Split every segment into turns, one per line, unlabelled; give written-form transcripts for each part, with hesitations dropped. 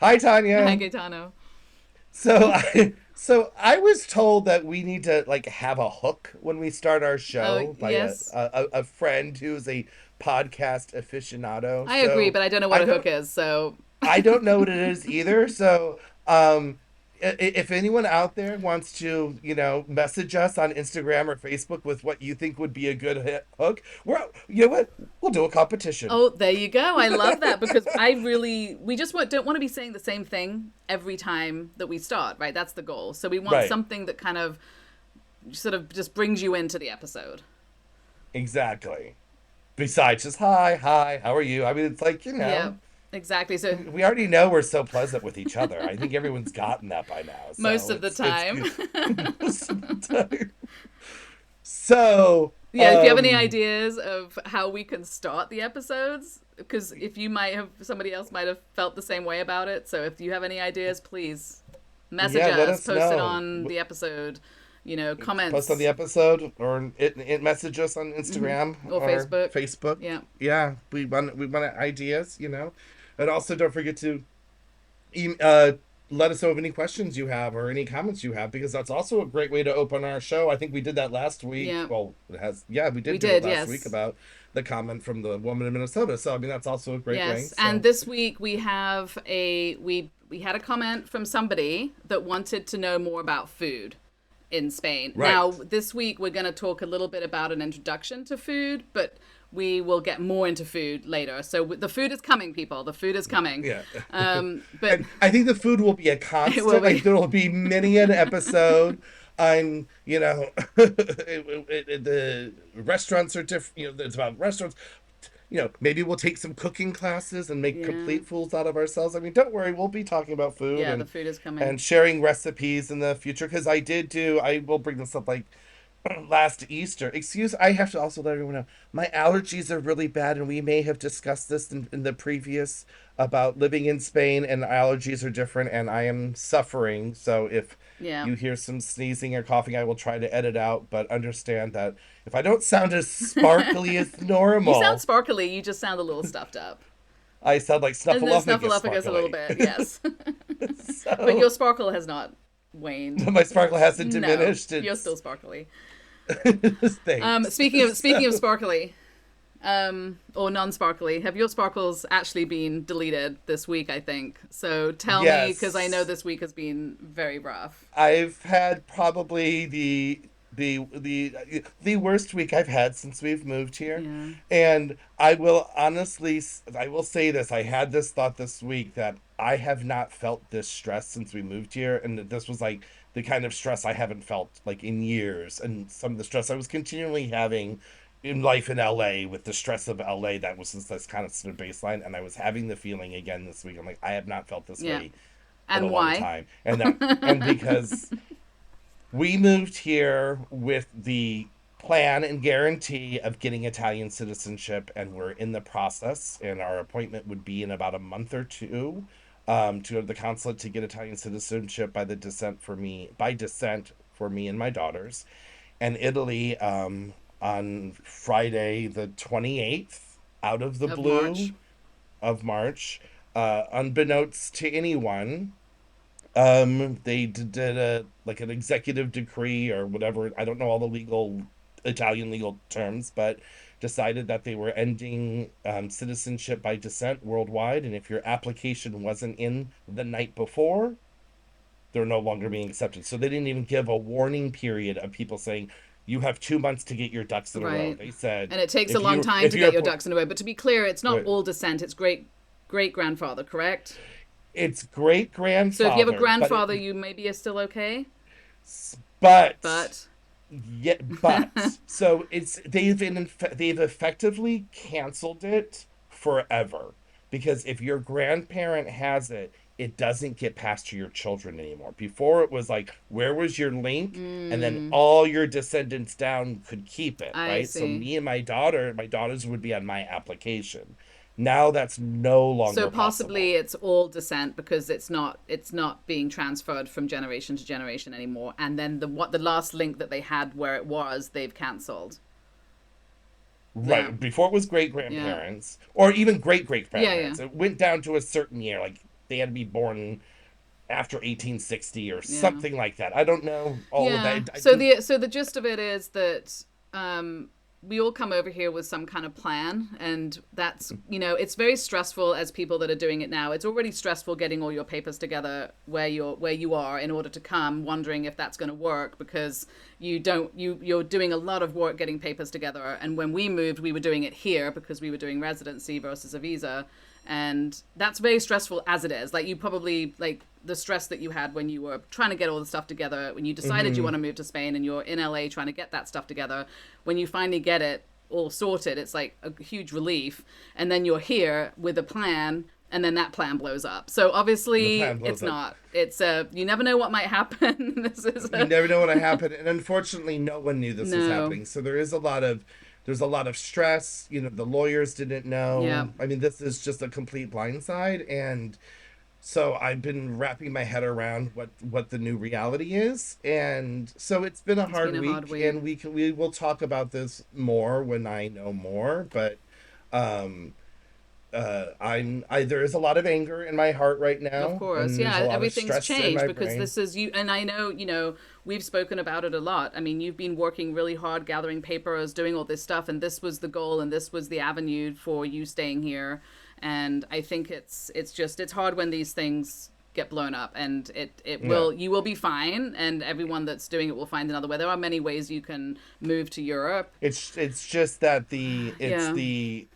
Hi,
Hi,
Tanya.
Gaetano.
So I was told that we need to like have a hook when we start our
Oh,
show by
yes,
a friend who's a podcast aficionado.
I agree,
So
but I don't know what
I
a hook
don't
is. So,
I don't know what it is either. So if anyone out there wants to, message us on Instagram or Facebook with what you think would be a good hook, you know what? We'll do a competition.
oh, there you go. I love that because we just don't want to be saying the same thing every time that we start, right? That's the goal. So we want
Right.
something that kind of sort of just brings you into the episode.
Exactly. Besides just hi, how are you? I mean, it's like,
Yeah, exactly. So
we already know we're so pleasant with each other. I think everyone's gotten that by now.
most
So
of the
it's
time.
good. Most of the time. So,
Yeah, if you have any ideas of how we can start the episodes, because if you might have, somebody else might have felt the same way about it. So if you have any ideas, please message
yeah, let
us,
us
post it
know.
on the episode,
Post on the
comments,
episode or it message us on Instagram
or
or
Facebook.
Facebook.
Yeah.
Yeah, we want ideas. And also don't forget to let us know of any questions you have or any comments you have because that's also a great way to open our show. I think we did that last week.
Yeah.
Well, yeah, we
We
did do it
did,
last week
yes.
about the comment from the woman in Minnesota. So I mean that's also a great way.
Yes. And
So
this week we had a comment from somebody that wanted to know more about food in Spain. Now,
right.
this week we're going to talk a little bit about an introduction to food, but we will get more into food later. So the food is coming, people. The food is coming.
Yeah.
But
And I think the food will be a
it will
constant. Like
be.
there will be many an episode on, the restaurants are different. It's about restaurants. Maybe we'll take some cooking classes and make
Yeah.
complete fools out of ourselves. I mean, don't worry, we'll be talking about food
Yeah, the
and
food is coming.
and sharing recipes in the future because I will bring this up like last Easter. I have to also let everyone know my allergies are really bad, and we may have discussed this in the previous about living in Spain, and allergies are different, and I am suffering. So if
Yeah.
you hear some sneezing or coughing, I will try to edit out, but understand that if I don't sound as sparkly as
You sound
normal,
sparkly, you just sound a little stuffed up.
I sound like
And then
Snuffleupagus
snuffleupagus a little
sparkly.
bit, yes. But your
So
sparkle has not waned.
my sparkle hasn't
No,
diminished.
you're still
It's
sparkly.
thanks.
Speaking of
So
sparkly, or non-sparkly, have your sparkles actually been deleted this week? I think so. Tell me, because I know
yes.
this week has been very rough.
I've had probably the worst week I've had since we've moved here.
Yeah,
And I will say this, I had this thought this week that I have not felt this stress since we moved here and that this was like the kind of stress I haven't felt like in years and some of the stress I was continually having in life in LA with the stress of LA that was this kind of sort of baseline and I was having the feeling again this week. I'm like I have not felt this
yeah.
way in a
And
long
why?
time. And because we moved here with the plan and guarantee of getting Italian citizenship, and we're in the process. And our appointment would be in about a month or two to go to the consulate to get Italian citizenship by descent for me and my daughters. And Italy on Friday the 28th, out of the
Of
blue
March.
of March, unbeknownst to anyone, they did a like an executive decree or whatever. I don't know all the legal Italian legal terms, but decided that they were ending citizenship by descent worldwide, and if your application wasn't in the night before, they're no longer being accepted. So they didn't even give a warning period of people saying you have 2 months to get your ducks in a row.
Right.
They said
And it takes a long time
if
to get
you're
your ducks in a row. But to be clear, it's not
right,
all descent. It's great grandfather, correct?
it's great
So if you have a
grandfather,
grandfather, you maybe are still okay.
but
But
yeah, but so they've effectively canceled it forever because if your grandparent has it, it doesn't get passed to your children anymore. Before it was like, where was your link? And then
mm,
all your descendants down could keep it,
I
right? So
see.
me and my daughters would be on my application. Now that's no
So
longer
possibly
possible.
it's all descent because it's not being transferred from generation to generation anymore. And then the last link that they had where it was, they've cancelled. Yeah.
Right. Before it was great
Yeah.
grandparents or even great great
Yeah, yeah.
grandparents. It went down to a certain year, like they had to be born after 1860 or
Yeah.
something like that. I don't know all of
Yeah.
that. I
So
didn't.
the gist of it is that we all come over here with some kind of plan, and that's, it's very stressful as people that are doing it now. It's already stressful getting all your papers together where you are in order to come, wondering if that's going to work, because you're doing a lot of work getting papers together. And when we moved, we were doing it here because we were doing residency versus a visa, and that's very stressful as it is. Like, you probably, like, the stress that you had when you were trying to get all the stuff together, when you decided you want to move to Spain and you're in LA trying to get that stuff together, when you finally get it all sorted, it's like a huge relief. And then you're here with a plan, and then that plan blows up. So
The
obviously
plan blows
it's
up.
not. It's you never know what might happen. This is
You
a
never know what happened, and unfortunately, no one knew this was
no.
happening. So there's a lot of stress. The lawyers didn't
Yeah.
know. I mean, this is just a complete blindside, and so I've been wrapping my head around what the new reality is, and so it's been a
It's been
hard
a hard
week,
week.
and we will talk about this more when I know more. But um, there is a lot of anger in my heart right
Of
now,
course,
and there's a
yeah,
lot of
everything's
stress in
changed
my
because
brain.
this is you, and I know, we've spoken about it a lot. I mean, you've been working really hard, gathering papers, doing all this stuff, and this was the goal, and this was the avenue for you staying here. And I think it's hard when these things get blown up, and
Yeah.
you will be fine, and everyone that's doing it will find another way. There are many ways you can move to Europe.
It's just that
Yeah.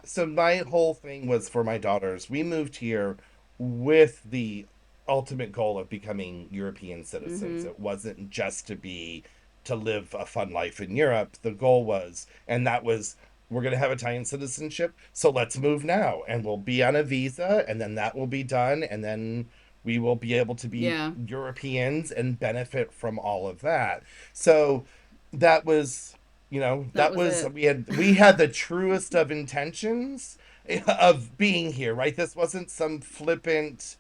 so my whole thing was for my daughters. We moved here with the ultimate goal of becoming European citizens.
Mm-hmm.
It wasn't just to live a fun life in Europe. The goal was, and that was, we're going to have Italian citizenship, so let's move now, and we'll be on a visa, and then that will be done, and then we will be able to be
Yeah,
Europeans and benefit from all of that. So that was,
that was it.
we had the truest of intentions of being here, right? This wasn't some flippant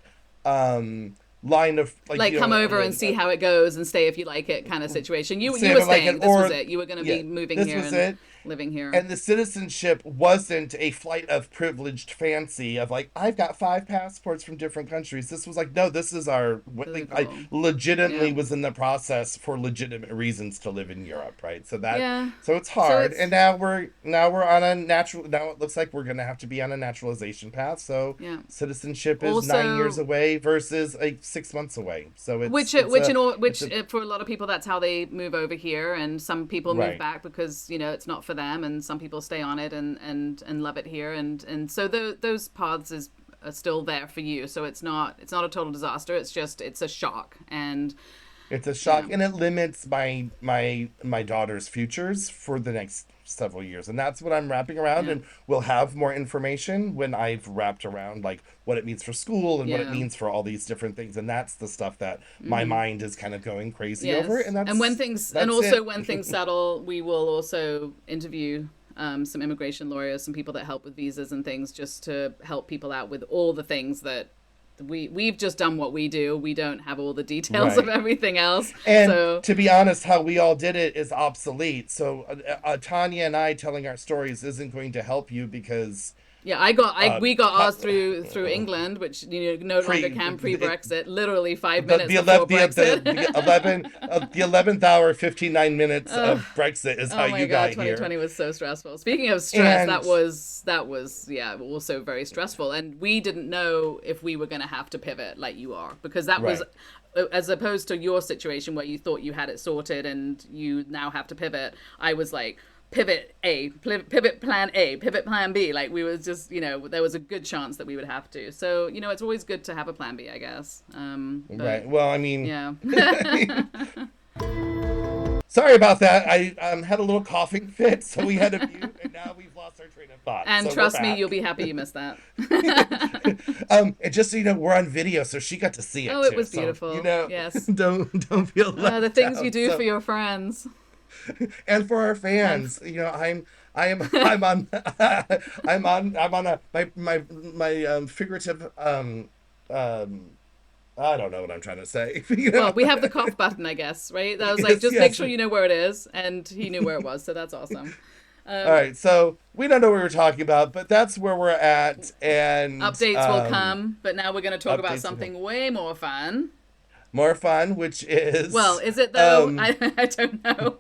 line of, like,
Like, come over and see how it goes and stay if you like it kind of situation. You
say
were
if I like it,
staying. This was
or
it. You were going to
yeah,
be moving
this
here
was
and
it.
living here.
And the citizenship wasn't a flight of privileged fancy of, like, I've got five passports from different countries. This was like, no, this is our, like, I
Physical.
legitimately
Yeah.
was in the process for legitimate reasons to live in Europe, right?
Yeah.
So it's
So
hard. And
it's
now we're on a natural, now it looks like we're going to have to be on a naturalization path. So
yeah.
citizenship is 9 years
Also,
away versus like 6 months away. So
which
it's a,
for a lot of people that's how they move over here, and some people move
right.
back because it's not for them, and some people stay on it and love it here, and so those paths are still there for you. So it's not a total disaster. It's just it's a shock, and
It's a
yeah.
shock, and it limits my daughter's futures for the next several years, and that's what I'm wrapping around.
Yeah.
And we'll have more information when I've wrapped around, like, what it means for school and what it
Yeah.
means for all these different things. And that's the stuff that my
Mm-hmm.
mind is kind of going crazy over. And
Yes, and
that's
also
it.
when things settle, we will also interview some immigration lawyers, some people that help with visas and things, just to help people out with all the things that we've just done what we do. We don't have all the details of
Right.
everything else.
And
So
to be honest, how we all did it is obsolete. So Tanya and I telling our stories isn't going to help you because
yeah,
uh,
we got
ta-
ours through England, which no longer
pre
can pre
it,
Brexit. Literally five
the
minutes
the
before
eleven
Brexit.
the 11th hour, 59 minutes
uh,
of Brexit is how
Oh my
you
God,
got here.
2020 was so stressful. Speaking of stress,
And
that was yeah, also very stressful. And we didn't know if we were going to have to pivot like you are, because that was
right,
as opposed to your situation where you thought you had it sorted and you now have to pivot. I was like pivot plan A, pivot plan B. Like, we was just, there was a good chance that we would have to. So, it's always good to have a plan B, I guess. But
right. Well, I mean,
yeah.
sorry about that. I had a little coughing fit, so we had a mute, and now we've lost our train of thought.
And
So we're
trust me, you'll
back.
be happy you missed that.
And just so you know, we're on video, so she got to see it
Oh, it
too.
was
So
beautiful. Yes.
don't feel
The
left
things you
out.
do for
So,
your friends.
and for our
And
fans, I'm on I'm on a my figurative um I don't know what I'm trying to say.
well, we have the cough button, I guess, right? That was like,
Yes,
just make
yes.
sure you know where it is, and he knew where it was, so that's awesome.
All right, so we don't know what we're talking about, but that's where we're at, and
Updates will come, but now we're going to talk about
updates will come.
something way more fun.
More fun, which
Well,
is
is it though?
um,
I don't know.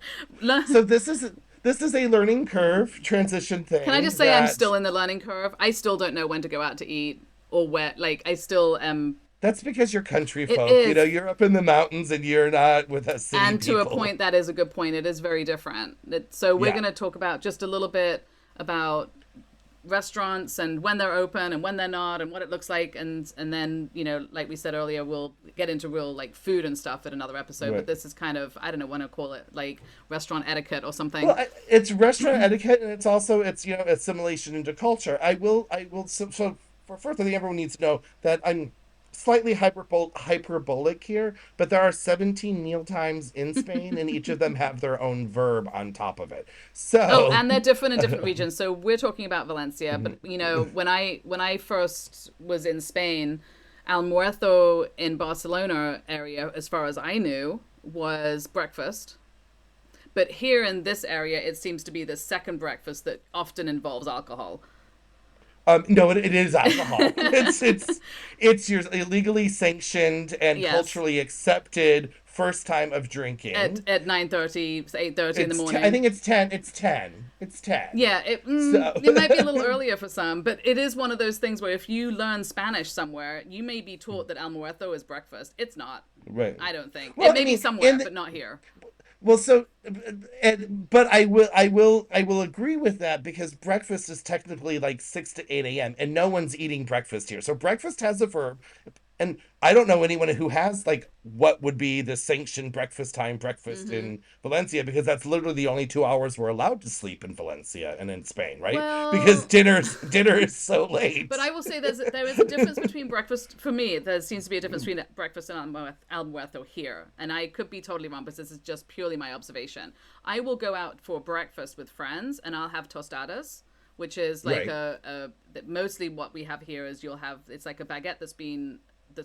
so this is a learning curve transition
Can I just
thing
say I'm
that
still in the learning curve? I still don't know when to go out to eat or where. Like, I still am.
that's because you're country
It
folk.
is.
You're up in the mountains and you're not with us city
And to a
people.
point, that is a good point. It is very different. So we're
Yeah.
going to talk about just a little bit about restaurants and when they're open and when they're not and what it looks like, and then, like we said earlier, we'll get into real like food and stuff at another episode. But
Right.
this is kind of, I don't know, want to call it like restaurant etiquette or
Well,
something.
it's restaurant etiquette, and it's also it's assimilation into culture. I will. So for first, I think everyone needs to know that I'm slightly hyperbolic here, but there are 17 meal times in Spain, and each of them have their own verb on top of it.
Oh,
So,
and they're different in different regions. So we're talking about Valencia, but when I first was in Spain, almuerzo in Barcelona area, as far as I knew, was breakfast. But here in this area, it seems to be the second breakfast that often involves alcohol.
no, it is alcohol. It's your illegally sanctioned and
Yes,
culturally accepted first time of
at
drinking.
9:30, 8:30 in the
I
morning.
think it's 10. It's 10. It's 10.
Yeah,
So,
it might be a little earlier for some, but it is one of those things where if you learn Spanish somewhere, you may be taught that almuerzo is breakfast. It's not.
right.
I don't think. It
Well, I
may be
mean,
somewhere, but not here.
well, so, but I will agree with that because breakfast is technically like 6 to 8 a.m. and no one's eating breakfast here. So breakfast has a verb, and I don't know anyone who has like what would be the sanctioned breakfast time breakfast
Hmm.
in Valencia because that's literally the only 2 hours we're allowed to sleep in Valencia and in Spain, right? Because
Well,
dinner is so late.
but I will say there is a difference between breakfast. For me, there seems to be a difference between breakfast and almuerzo here, and I could be totally wrong, but this is just purely my observation. I will go out for breakfast with friends, and I'll have tostadas, which is like
Right.
mostly what we have here is it's like a baguette that's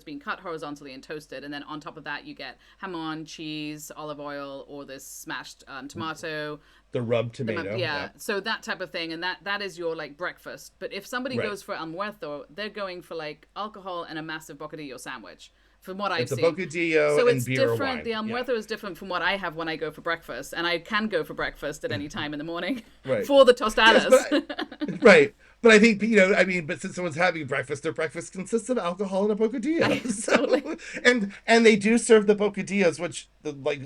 been cut horizontally and toasted, and then on top of that you get hamon, cheese, olive oil, or this smashed tomato.
The rub tomato.
Yeah,
Yeah.
so that type of thing, and that is your like breakfast. But if somebody
Right.
goes for almuerzo, they're going for like alcohol and a massive bocadillo sandwich, from what I've
It's a
seen.
bocadillo
So
and
it's
beer or
different.
wine.
The
Yeah.
almuerzo is different from what I have when I go for breakfast, and I can go for breakfast at any time in the morning
Right.
for the
Yes,
tostadas.
right. But I think I mean, but since someone's having breakfast, their breakfast consists of alcohol and a bocadillo.
Totally.
So, and they do serve the bocadillos, which,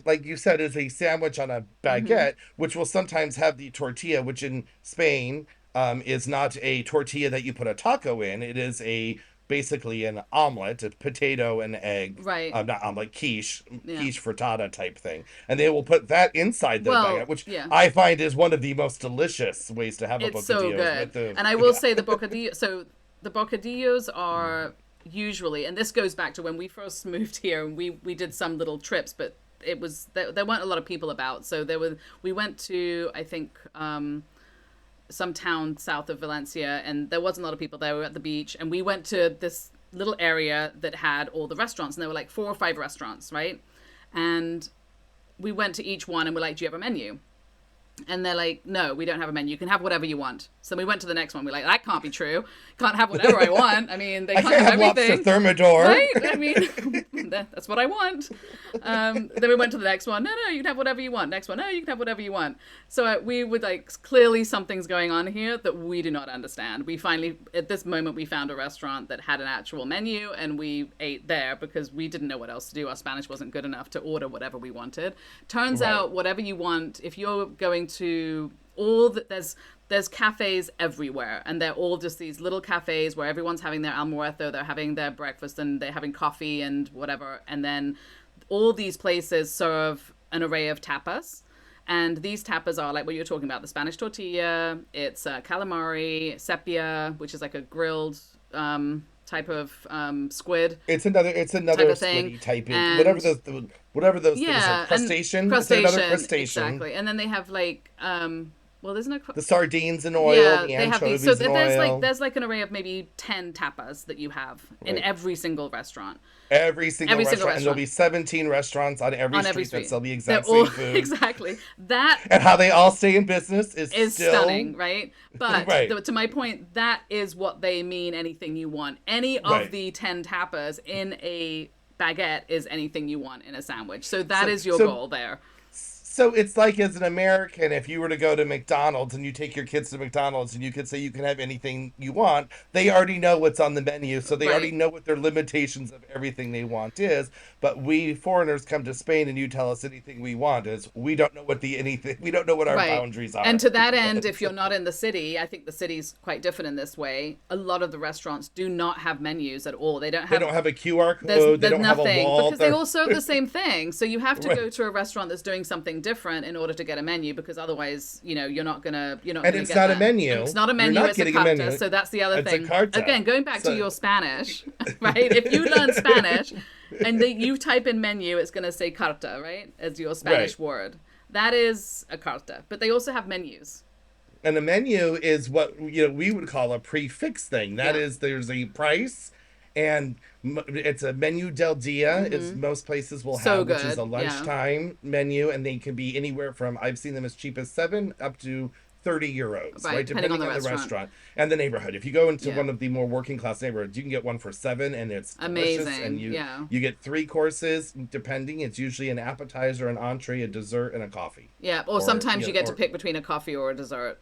like you said, is a sandwich on a
Hmm.
baguette, which will sometimes have the tortilla, which in Spain is not a tortilla that you put a taco in. It is a basically an omelet, a potato and egg,
Right.
not omelet,
Yeah.
quiche frittata type thing, and they will put that inside the baguette,
Well,
which
yeah.
I find is one of the most delicious ways to have a
It's so
bocadillo is
good.
with the
And I will
yeah.
say the bocadillo. So the bocadillos are usually, and this goes back to when we first moved here, and we did some little trips, but there weren't a lot of people about. So we went to, I think, some town south of Valencia, and there wasn't a lot of people there. We were at the beach, and we went to this little area that had all the restaurants, and there were like 4 or 5 restaurants, right? And we went to each one, and we're like, "Do you have a menu?" And they're like, "No, we don't have a menu. You can have whatever you want." So we went to the next one. We're like, "That can't be true. Can't have whatever I want. I mean, they
I
can't
can't
have
have lobster
everything."
thermidor.
Right? I mean, that's what I want. Then we went to the next one. No, no, you can have whatever you want. Next one. No, you can have whatever you want. So we would like, clearly something's going on here that we do not understand. We finally, at this moment, we found a restaurant that had an actual menu, and we ate there because we didn't know what else to do. Our Spanish wasn't good enough to order whatever we wanted. Turns
Right.
out, whatever you want, if you're going to all that, there's cafes everywhere, and they're all just these little cafes where everyone's having their almuerzo, they're having their breakfast, and they're having coffee and whatever. And then all these places serve an array of tapas. And these tapas are like what you're talking about, the Spanish tortilla, it's calamari, sepia, which is like a grilled type of squid
It's
type
another
of thing.
squiddy type in
And
whatever those things are.
yeah, and
Crustacean. It's another
crustacean,
crustacean.
exactly. And then they have like well, there's no.
The sardines in oil,
Yeah,
the
they have these. So
anchovies in oil.
there's like an array of maybe 10 tapas that you have in
Right.
every single restaurant.
Every single
Every single
restaurant, and there'll
restaurant
be 17 restaurants on every
on every
street that
street.
sell the
They're
exact
all
same food.
exactly that
And how they all stay in business is
is
still
stunning, right? But
right,
to my point, that is what they mean. Anything you want. Any of
right.
the 10 tapas in a baguette is anything you want in a sandwich. So that
So,
is your
so
goal there.
So it's like as an American, if you were to go to McDonald's and you take your kids to McDonald's and you could say you can have anything you want, they already know what's on the menu, so they already
Right.
know what their limitations of everything they want is. But we foreigners come to Spain and you tell us anything we want is we don't know what the anything we don't know what our
Right.
boundaries
And
are.
to that end, if
But
you're not in the city, I think the city's quite different in this way. A lot of the restaurants do not have menus at all. They don't
they
have
don't have a QR code, they
there's
don't have a
nothing
wall.
because they
They're
all serve the same thing. So you have to
right.
go to a restaurant that's doing something different in order to get a menu because otherwise, you're not
And
gonna
it's
get
not a
that. And it's
menu.
not a
You're
menu,
not
it's a
getting a
carta.
menu.
So that's the other
It's a
thing.
carta.
Again, going back to
So
your Spanish, right? If you learn Spanish and you type in menu, it's gonna say carta, right? As your
right.
Spanish word. That is a carta. But they also have menus.
And a menu is what we would call a prefix thing. That
Yeah.
is, there's a price, and it's a menu del dia, is most places will
So
have, which is a
good. Yeah.
lunchtime menu, and they can be anywhere from I've seen them as cheap as 7 up to 30 euros,
Right.
right?
Depending on
Depending
the
on the
restaurant.
restaurant and the neighborhood. If you go into
Yeah.
one of the more working class neighborhoods, you can get one for 7, and it's delicious. And
Amazing.
you
Yeah.
you get 3 courses, depending. It's usually an appetizer, an entree, a dessert, and a coffee.
Yeah. Or
Or
sometimes you get to
or
pick between a coffee or a dessert.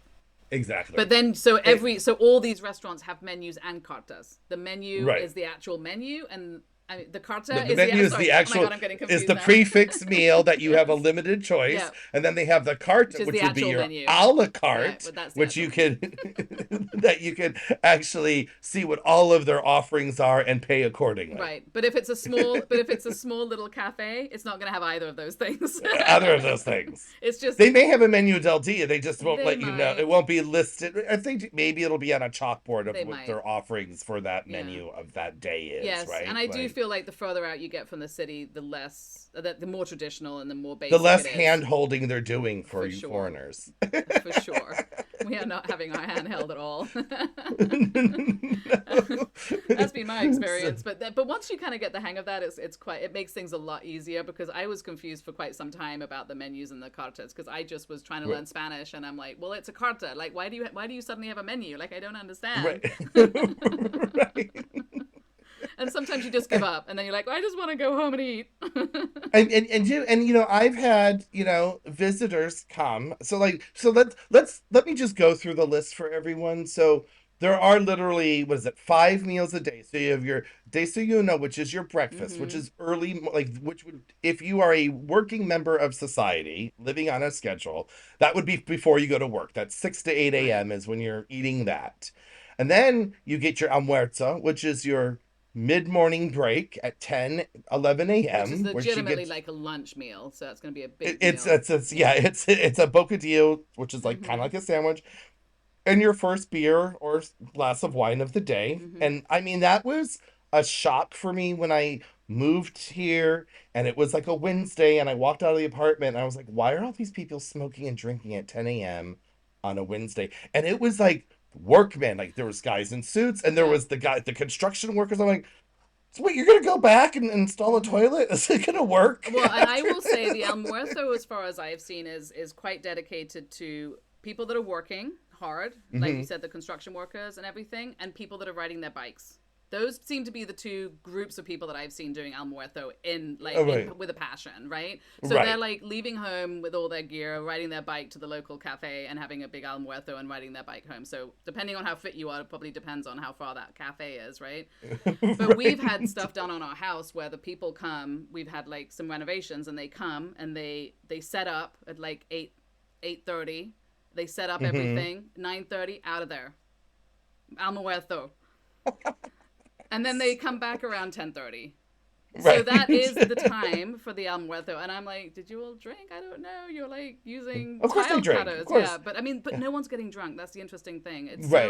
But
exactly.
then,
It,
so all these restaurants have menus and cartas. The menu
right.
is the actual menu, and I mean, the carta
The
is
menu is
sorry.
the
Oh my
actual
god, I'm getting
is
confused
the
now.
prefix meal that you have a
Yes.
limited choice,
Yeah.
and then they have the
Which
carte,
is the
which would be
actual
your
menu.
a la
Yeah,
carte,
but that's the
which
actual
you
menu.
can that you can actually see what all of their offerings are and pay accordingly.
Right. But if it's a small little cafe, it's not going to have either of those things.
Other of those things.
It's just
They may have a menu del dia, they just won't
they
let you know. It
might.
won't be listed. I think maybe it'll be on a chalkboard of
They
what
might.
their offerings for that
Yeah.
menu of that day is,
Yes, and
right?
I do
Like
feel like the further out you get from the city, the more traditional and the more
the
basic
less
it is.
hand holding they're doing for
For
you
sure.
foreigners.
For sure. We are not having our hand held at all.
No.
That's been my
So-
experience. But once you kind of get the hang of that, it makes things a lot easier because I was confused for quite some time about the menus and the cartas because I just was trying to learn Spanish and I'm like, well, it's a carta. Like, why do you suddenly have a menu? Like, I don't understand.
right. Right.
And sometimes you just give up and then you're like, well, I just want to go home and eat.
And I've had visitors come. So let me just go through the list for everyone. So there are literally, what is it, 5 meals a day. So you have your desayuno, which is your breakfast, which
Hmm.
is early, like which would, if you are a working member of society living on a schedule, that would be before you go to work. That's 6 to 8
Right.
a.m. is when you're eating that. And then you get your almuerzo, which is your mid-morning break at 10, 11
Which is
a.m., where she
legitimately
gets
like a lunch meal. So that's going to be a big
it's
meal.
it's yeah, it's a bocadillo, which is like kind of
Hmm.
like a sandwich, and your first beer or glass of wine of the day.
Hmm.
And I mean, that was a shock for me when I moved here, and it was like a Wednesday, and I walked out of the apartment, and I was like, why are all these people smoking and drinking at 10 a.m. on a Wednesday? And it was like workmen, like there was guys in suits, and there
Yeah.
was the construction workers. I'm like, so wait, you're gonna go back and install a
Hmm.
toilet? Is it gonna work
Well, and I
after
will say the
that?
almuerzo, as far as I've seen, is quite dedicated to people that are working hard, like you
Hmm.
said, the construction workers and everything, and people that are riding their bikes. Those seem to be the two groups of people that I've seen doing almuerzo
Oh, right,
with a passion, right? So they're
right,
like leaving home with all their gear, riding their bike to the local cafe, and having a big almuerzo and riding their bike home. So depending on how fit you are, it probably depends on how far that cafe is, right? But we've had
right.
stuff done on our house where the people come. We've had like some renovations, and they come and they set up at like 8:30. They set up
Hmm.
everything. 9:30 out of there. Almuerzo. And then they come back around 10:30. So
Right.
that is the time for the almuerzo. And I'm like, did you all drink? I don't know. You're like using
Of course they
tile
drink. Of
cutters. Yeah.
course.
But I mean, but
Yeah.
no one's getting drunk. That's the interesting thing.
Right.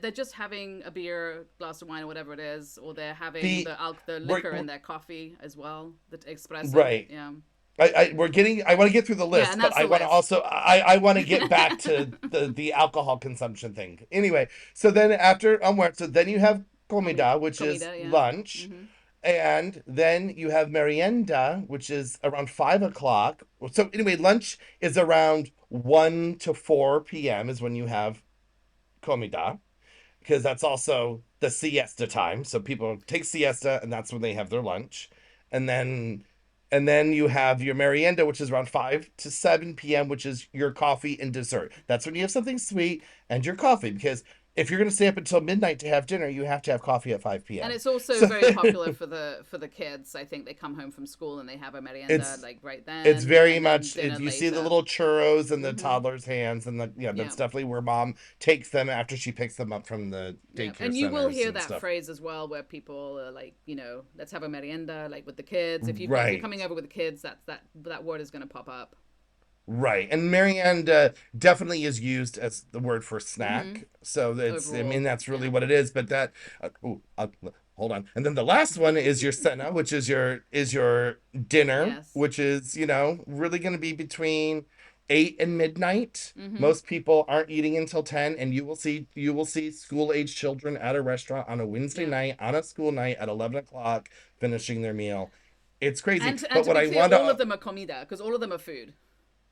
They're just having a beer, glass of wine, or whatever it is, or they're having
The
the
we're,
liquor in their coffee as well, the espresso.
right.
Yeah.
I want to get through the
Yeah,
list,
and
but
that's
I
the
want to
list.
also, I want to get back to the alcohol consumption thing. Anyway, so then after almuerzo, then you have comida, which is
Comida, yeah.
lunch.
Mm-hmm.
And then you have merienda, which is around 5 o'clock. So anyway, lunch is around 1 to 4 p.m. is when you have comida, because that's also the siesta time. So people take siesta, and that's when they have their lunch. And then you have your merienda, which is around 5 to 7 p.m., which is your coffee and dessert. That's when you have something sweet and your coffee, because if you're going to stay up until midnight to have dinner, you have to have coffee at 5
And
p.m.
it's also
So
very popular for the kids. I think they come home from school and they have a merienda
it's
like right
it's
then,
very
and then
much
dinner
you see the
later.
little churros in the
Mm-hmm.
toddlers' hands, and
Yeah.
that's definitely where mom takes them after she picks them up from the
Yeah,
daycare
and you will
centers
hear
and
that
stuff.
phrase as well, where people are like, let's have a merienda, like with the kids. If you're
Right.
coming over with the kids, that word is going to pop up.
Right. And Marianne definitely is used as the word for
Mm-hmm.
snack. So that's, I mean,
Overall,
that's really
yeah,
what it is. But hold on. And then the last one is your cena, which is your dinner,
yes,
which is, really going to be between 8 and midnight.
mm-hmm,
Most people aren't eating until 10, and you will see school age children at a restaurant on a Wednesday
yeah.
night, on a school night at 11 o'clock, finishing their meal. It's crazy.
And
But
to
what
be
I
clear,
want
all of
to
them are comida because all of them are food.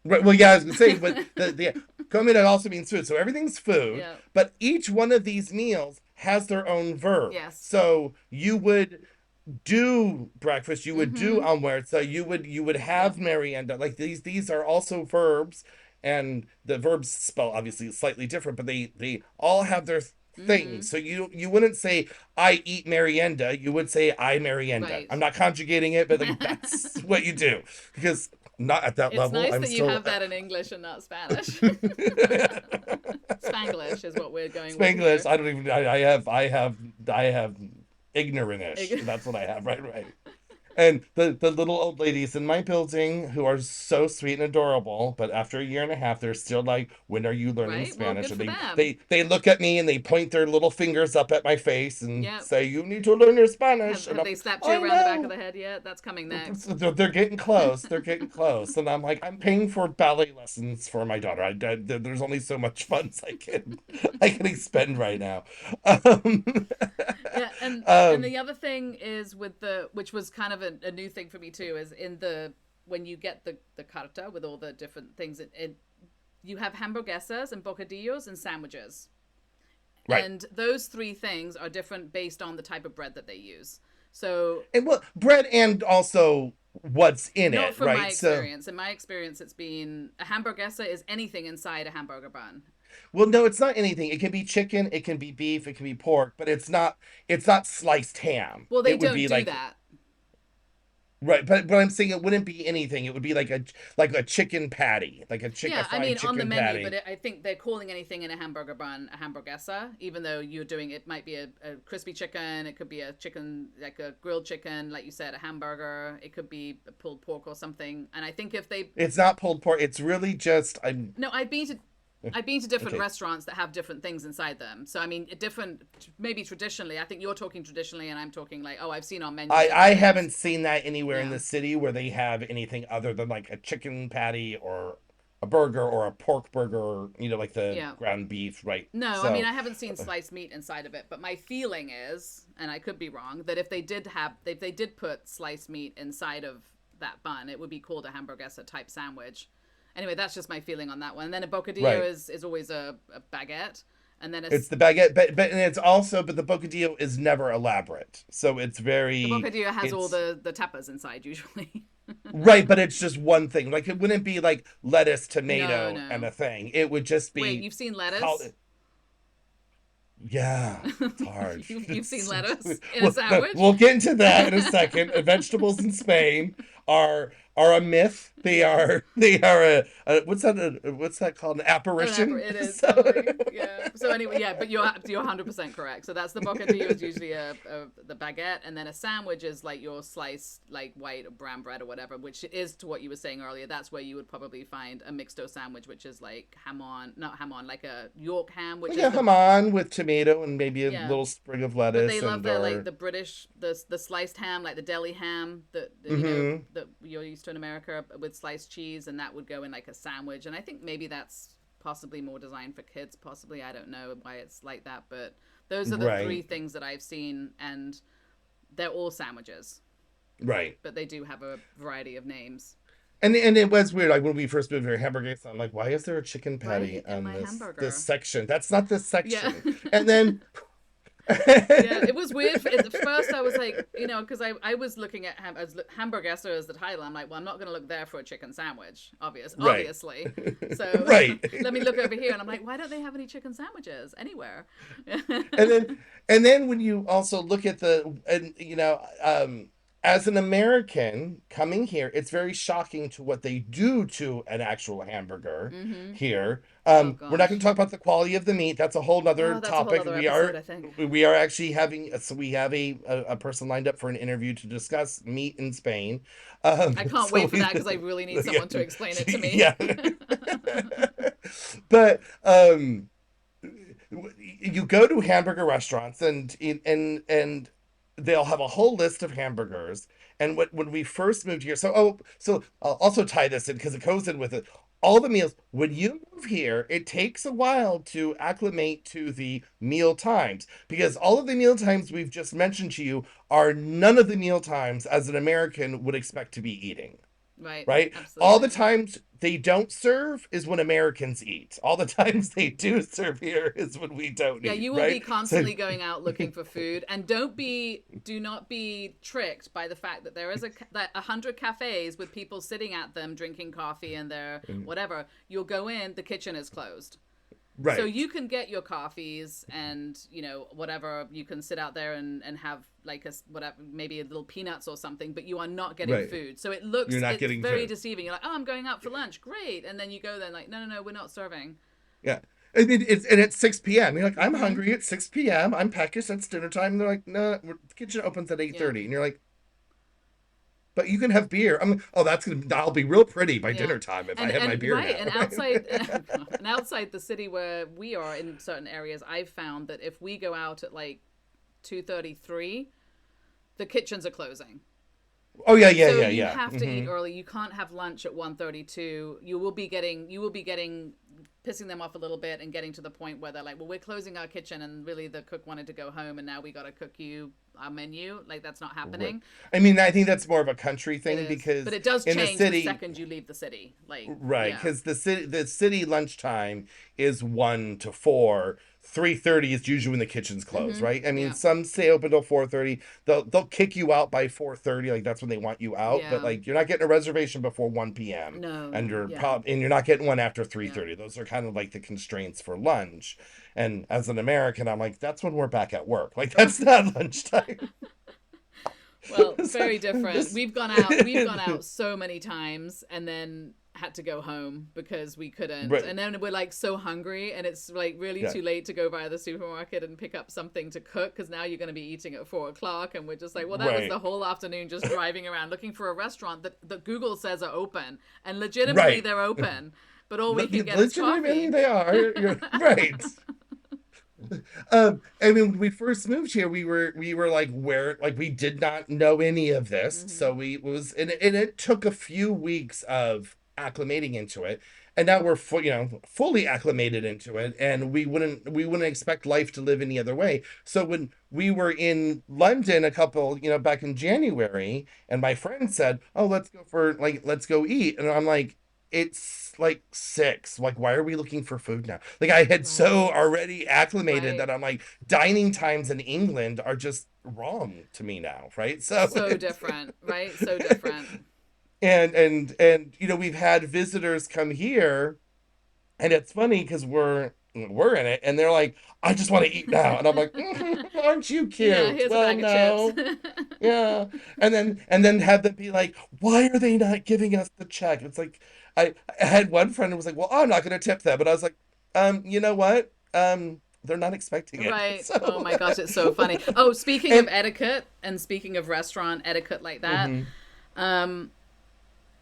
Right. Well, yeah, I was gonna say, but the comida also means food. So everything's food,
Yeah.
but each one of these meals has their own verb.
Yes.
So you would do breakfast, you would do
Mm-hmm.
almuerzo, you would have
Yep.
merienda. Like these are also verbs, and the verbs spell obviously slightly different, but they all have their
Mm-hmm.
things. So you wouldn't say I eat merienda, you would say I merienda.
Right.
I'm not conjugating it, but like that's what you do, because not at that
It's
level.
nice
I'm
that you
still
have that in English and not Spanish. Spanglish is what we're going with
Spanglish.
here.
I don't even. I have ignorantish. That's what I have. Right, right. And the little old ladies in my building who are so sweet and adorable, but after a year and a half, they're still like, "When are you learning
Right? Well,
Spanish?"
good
And
for
they
them.
they they look at me and they point their little fingers up at my face and
Yep.
say, "You need to learn your
Have
Spanish." And
have
I'm,
they slapped you
I
around the back of
know.
the head yet? That's coming next.
They're getting close. They're getting close, and I'm like, I'm paying for ballet lessons for my daughter. There's only so much funds I can expend right now. Um,
Yeah, and
um,
the other thing is with the which was kind of a new thing for me too is in the when you get the carta with all the different things you have hamburguesas and bocadillos and sandwiches.
right.
And those three things are different based on the type of bread that they use. So,
And well, bread and also what's in
not
it,
from my
right? So,
experience. In my experience, it's been a hamburguesa is anything inside a hamburger bun.
well, no, it's not anything. It can be chicken, it can be beef, it can be pork, but it's not sliced ham.
Well, they
It would
don't
be
do
like,
that.
right, but I'm saying it wouldn't be anything. It would be like a chicken patty, like a
Yeah, I
fried
mean on the
chicken
menu, but
patty.
I think they're calling anything in a hamburger bun a hamburguesa, even though you're doing it might be a crispy chicken, it could be a chicken like a grilled chicken, like you said, a hamburger, it could be a pulled pork or something. And I think if they
It's not pulled pork. It's really just I'm
no, I've been to different
okay.
restaurants that have different things inside them. So I mean, different maybe traditionally. I think you're talking traditionally, and I'm talking like, oh, I've seen on menus
I
different
I
things.
haven't seen that anywhere in
Yeah.
the city where they have anything other than like a chicken patty or a burger or a pork burger, or, like the
Yeah.
ground beef, right?
No, I mean
So,
I haven't seen sliced meat inside of it, but my feeling is, and I could be wrong, that if they did put sliced meat inside of that bun, it would be called a hamburguesa type sandwich. Anyway, that's just my feeling on that one. And then a bocadillo
right.
is always a baguette, and then
It's the baguette, but and it's also, but the bocadillo is never elaborate. So it's
the
very
bocadillo has all
it's
the tapas inside usually.
right, but it's just one thing. Like it wouldn't be like lettuce,
No,
tomato, and
no.
a thing. It would just
Wait,
be
you've seen
called.
lettuce?
Yeah, it's hard.
You've seen lettuce in a
We'll,
sandwich?
we'll get into that in a second. Vegetables in Spain are a myth. They are what's that called? An apparition.
It is
So
totally, yeah. So anyway, yeah, but you're 100% correct. So that's the bocadillo is usually the baguette, and then a sandwich is like your sliced like white or brown bread or whatever, which is to what you were saying earlier. That's where you would probably find a mixto sandwich, which is like not hamon, like a York ham, which is
yeah,
the
hamon with tomato and maybe a
yeah.
little sprig of
But they
lettuce
love
and
their like
or
the British the sliced ham, like the deli ham, the
mm-hmm.
that you're used to in America with sliced cheese, and that would go in like a sandwich. And I think maybe that's possibly more designed for kids. Possibly, I don't know why it's like that, but those are the three
Right.
things that I've seen, and they're all sandwiches,
Right.
but they do have a variety of names.
And it was weird. Like when we first moved here, hamburgers. I'm like, why is there a chicken patty
Right in
on
my
this
hamburger.
section? That's not this
Yeah.
section. And then,
Yeah, it was weird. At first, I was like, because I was looking at hamburguesa as the title. I'm like, well, I'm not going to look there for a chicken sandwich,
right,
obviously. So
right.
let me look over here, and I'm like, why don't they have any chicken sandwiches anywhere?
And then when you also look at as an American coming here, it's very shocking to what they do to an actual hamburger
Mm-hmm.
here.
Oh
We're not going
gosh.
to talk about the quality of the meat. That's a whole nother
Oh, that's a whole
topic.
other episode, I think.
We are actually having, so we have a person lined up for an interview to discuss meat in Spain.
I can't
So
wait for that because I really need
yeah,
someone to explain it to me.
yeah. But you go to hamburger restaurants and they'll have a whole list of hamburgers. And when we first moved here, so I'll also tie this in because it goes in with it. All the meals, when you move here, it takes a while to acclimate to the meal times because all of the meal times we've just mentioned to you are none of the meal times as an American would expect to be eating,
Right.
right? All the
Absolutely.
times they don't serve is when Americans eat. All the times they do serve here is when we don't
Yeah,
eat,
you will be
right? So
constantly going out looking for food, and do not be tricked by the fact that there is that 100 cafes with people sitting at them drinking coffee and their whatever. You'll go in, the kitchen is closed. So
right,
you can get your coffees and whatever, you can sit out there and have like a whatever, maybe a little peanuts or something, but you are not getting
right.
food. So
You're not
it's
getting
very
food.
deceiving. You're like, oh, I'm going out for lunch, great, and then you go there and like, no, no, no, we're not serving.
Yeah. It's 6 p.m. You're like, I'm
Mm-hmm.
hungry at 6 p.m. I'm peckish. It's dinner time. And they're like, no, the kitchen opens at
Yeah,
8:30. And you're like, but you can have beer. I'll be real pretty by
yeah,
dinner time if I
and
have my
and
beer
right,
now.
and outside and outside the city where we are in certain areas, I've found that if we go out at like 2:33, the kitchens are closing.
Oh yeah, yeah,
So
yeah,
you
yeah.
have to eat early. You can't have lunch at 1:32. You will be getting pissing them off a little bit and getting to the point where they're like, well, we're closing our kitchen, and really the cook wanted to go home, and now we got to cook you our menu. Like, that's not
Right.
happening.
I mean, I think that's more of a country
It
thing
is, but
because
it does
in the
change the
city,
second you leave the city. Like,
right,
yeah.
because the city lunchtime is 1 to 4. 3:30 is usually when the kitchen's closed,
Mm-hmm.
right? I mean,
Yeah.
some stay open till 4:30. They'll kick you out by 4:30, like that's when they want you out. But
Yeah.
like you're not getting a reservation before 1 p.m.
No.
and
No. Yeah.
you're not getting one after
Yeah.
3:30. Those are kind of like the constraints for lunch. And as an American, I'm like, that's when we're back at work. Like that's not lunchtime.
Well,
So,
very different.
this
We've gone out so many times and then had to go home because we couldn't.
right,
And then we're like so hungry and it's like really
yeah,
too late to go via the supermarket and pick up something to cook because now you're going to be eating at 4 o'clock. And we're just like, well, that was
right,
the whole afternoon just driving around looking for a restaurant that Google says are open. And legitimately
right.
they're open, but all we can get is
Legitimately,
coffee.
they are. You're right. I mean, when we first moved here, we were like, where, like, we did not know any of this,
Hmm.
so and it took a few weeks of acclimating into it, and now we're fully acclimated into it, and we wouldn't expect life to live any other way. So when we were in London back in January, and my friend said, "Oh, let's go eat," and I'm like, it's like 6. Like, why are we looking for food now? Like, I had so
Right.
already acclimated
Right.
that I'm like, dining times in England are just wrong to me now, right? So,
So different, right? So different.
and we've had visitors come here, and it's funny because we're in it, and they're like, I just want to eat now, and I'm like, aren't you
Yeah,
cute?
here's a
Well,
bag of chips.
no. Yeah. And then have them be like, why are they not giving us the check? It's like I had one friend who was like, well, I'm not gonna tip them. But I was like, you know what? They're not expecting it.
Right. Oh
So
my gosh, it's so funny. Oh, speaking of
and
etiquette and speaking of restaurant etiquette like that,
mhm,
um,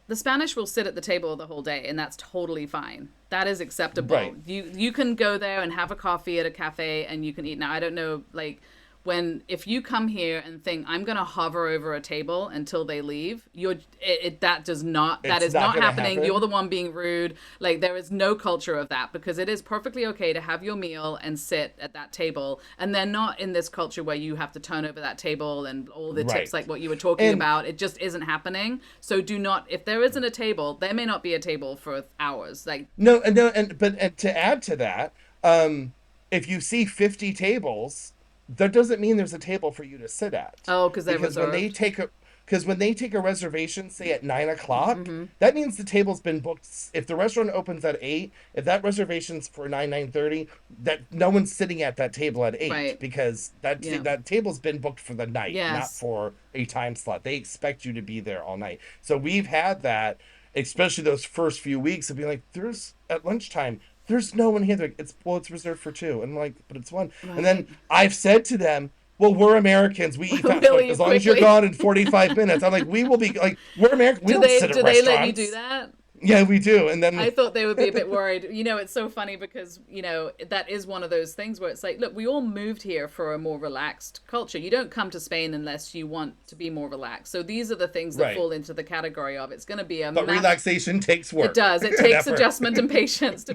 the Spanish will sit at the table the whole day, and that's totally fine. That is acceptable.
right.
You can go there and have a coffee at a cafe, and you can eat. Now, I don't know, like when if you come here and think I'm going to hover over a table until they leave, that
It's
is
not
not
gonna
happening. You're the
happen.
one being rude. Like there is no culture of that, because it is perfectly okay to have your meal and sit at that table, and they're not in this culture where you have to turn over that table and all the tips like
Right.
what you were talking
And
about. It just isn't happening. So do not, if there isn't a table, there may not be a table for hours. Like,
no, and no, and to add to that, um, if you see 50 tables, that doesn't mean there's a table for you to sit at.
oh, because they're
Because when they
reserved.
take a because when they take a reservation, say at 9 o'clock, that means the table's been booked. If the restaurant opens at 8, if that reservation's for 9:30, that no one's sitting at that table at 8
Right.
because
Yeah.
that table's been booked for the night, not
Yes.
for a time slot. They expect you to be there all night. So we've had that, especially those first few weeks of being like, there's at lunchtime, there's no one here. They're like, it's reserved for two. And I'm like, but it's one. And then
Right.
I've said to them, well, we're Americans. We eat fast.
Will
Like,
you
as long as you're
quickly?
gone in 45 minutes. I'm like, we will be like, we're American. We
do
don't
they
sit at
do they let you do
restaurants.
that?
Yeah, we do. And
I
then,
thought they would be a bit worried. It's so funny because, that is one of those things where it's like, look, we all moved here for a more relaxed culture. You don't come to Spain unless you want to be more relaxed. So these are the things that
right.
fall into the category of it's going to be a
But
mass.
relaxation takes
It
work
does. It
and
takes
effort.
adjustment and patience to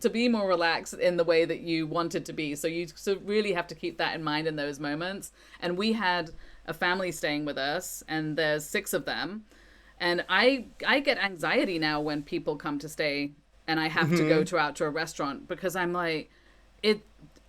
be more relaxed in the way that you want it to be. So really have to keep that in mind in those moments. And we had a family staying with us, and there's six of them, and I get anxiety now when people come to stay and I have to go
Hmm.
to out to a restaurant, because I'm like, it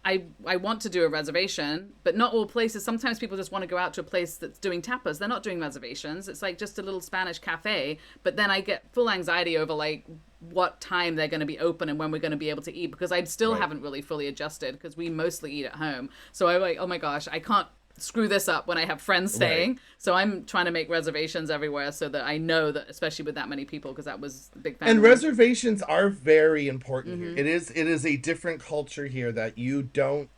I want to do a reservation, but not all places. Sometimes people just want to go out to a place that's doing tapas. They're not doing reservations. It's like just a little Spanish cafe. But then I get full anxiety over like what time they're going to be open and when we're going to be able to eat, because I still
Right.
haven't really fully adjusted because we mostly eat at home. So I'm like, oh my gosh, I can't screw this up when I have friends
Right.
staying. So I'm trying to make reservations everywhere so that I know that, especially with that many people, because that was a big
And
family.
reservations are very important here. It is a different culture here that you don't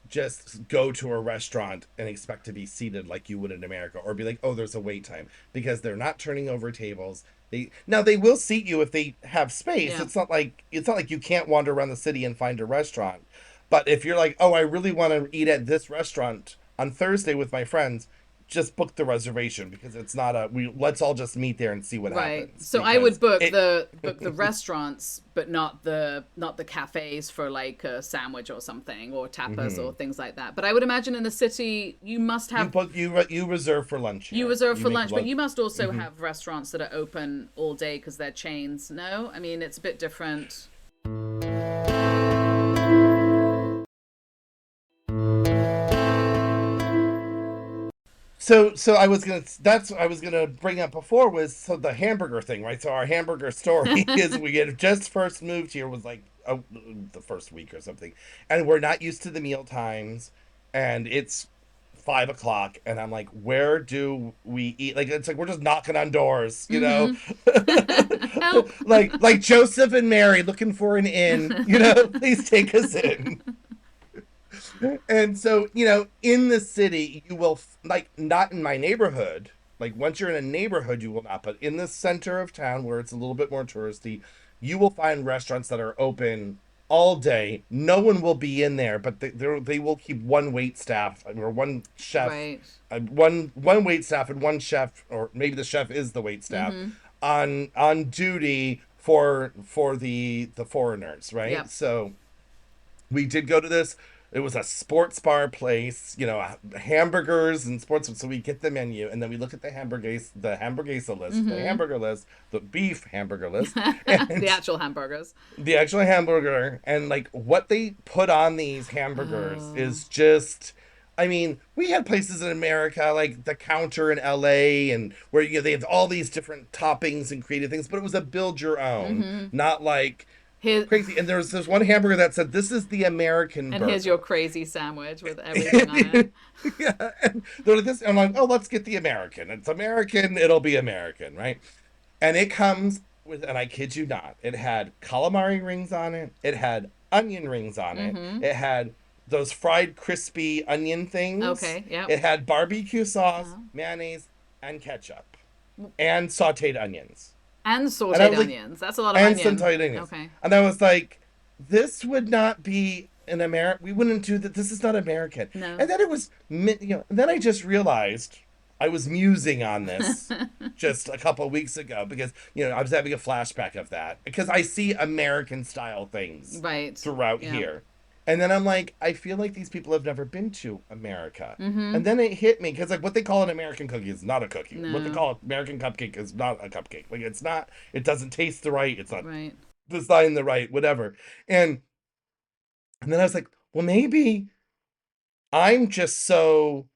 just go to a restaurant and expect to be seated like you would in America, or be like, oh, there's a wait time, because they're not turning over tables. They will seat you if they have space.
Yeah.
It's not like you can't wander around the city and find a restaurant. But if you're like, oh, I really want to eat at this restaurant on Thursday with my friends, just book the reservation, because it's not a we let's all just meet there and see what
Right.
happens,
So I would
because
book
it
the restaurants, but not the cafes for like a sandwich or something, or tapas or
Mhm.
things like that. But I would imagine in the city you must
you
have
book you reserve for lunch
you
here.
reserve
You
for
make
lunch, but
lunch.
you must also
Hmm.
have restaurants that are open all day because they're chains. No, I mean it's a bit different.
So I was gonna bring up before, was so the hamburger thing, right? So our hamburger story is we had just first moved here, was like the first week or something, and we're not used to the meal times, and it's 5 o'clock, and I'm like, where do we eat? Like, it's like we're just knocking on doors,
Mm-hmm. Help.
like Joseph and Mary looking for an inn, please take us in. And so, in the city, you will, like, not in my neighborhood. Like, once you're in a neighborhood, you will not. But in the center of town, where it's a little bit more touristy, you will find restaurants that are open all day. No one will be in there, but they will keep one wait staff, or one chef,
Right.
one wait staff and one chef, or maybe the chef is the wait staff,
Mm-hmm.
on duty for the foreigners, right?
Yep.
So we did go to this. It was a sports bar place, hamburgers and sports. So we get the menu, and then we look at the hamburguesa list, the
Mm-hmm.
hamburger list, the beef hamburger list,
The
and
actual hamburgers.
the actual hamburger, and like what they put on these hamburgers
Oh.
is just. I mean, we had places in America like the Counter in LA, and where they have all these different toppings and creative things, but it was a build your own,
Mm-hmm.
not like
Here
crazy. And there's one hamburger that said, "This is the American
and here's your
burger."
crazy sandwich with everything on it.
Yeah, and they're like this. I'm like, oh, let's get the American. It's American. It'll be American, right? And it comes with, and I kid you not, it had calamari rings on it. It had onion rings on it.
Mm-hmm.
It had those fried crispy onion things.
Okay. Yep.
It had barbecue sauce,
Uh-huh.
mayonnaise, and ketchup, and sautéed onions.
And
And I
sauteed
was like,
onions. That's a lot of
and
onion.
sautéed onions.
Okay.
And I was like, this would not be in America. We wouldn't do that. This is not American.
No.
And then it was, and then I just realized I was musing on this just a couple of weeks ago because, I was having a flashback of that because I see American style things
Right.
throughout
Yeah.
here. And then I'm like, I feel like these people have never been to America.
Mm-hmm.
And then it hit me because, like, what they call an American cookie is not a cookie. What they
No.
call an American cupcake is not a cupcake. Like, it's not, it doesn't taste the right. It's not
Right.
designed the right, whatever. And and then I was like, well, maybe I'm just so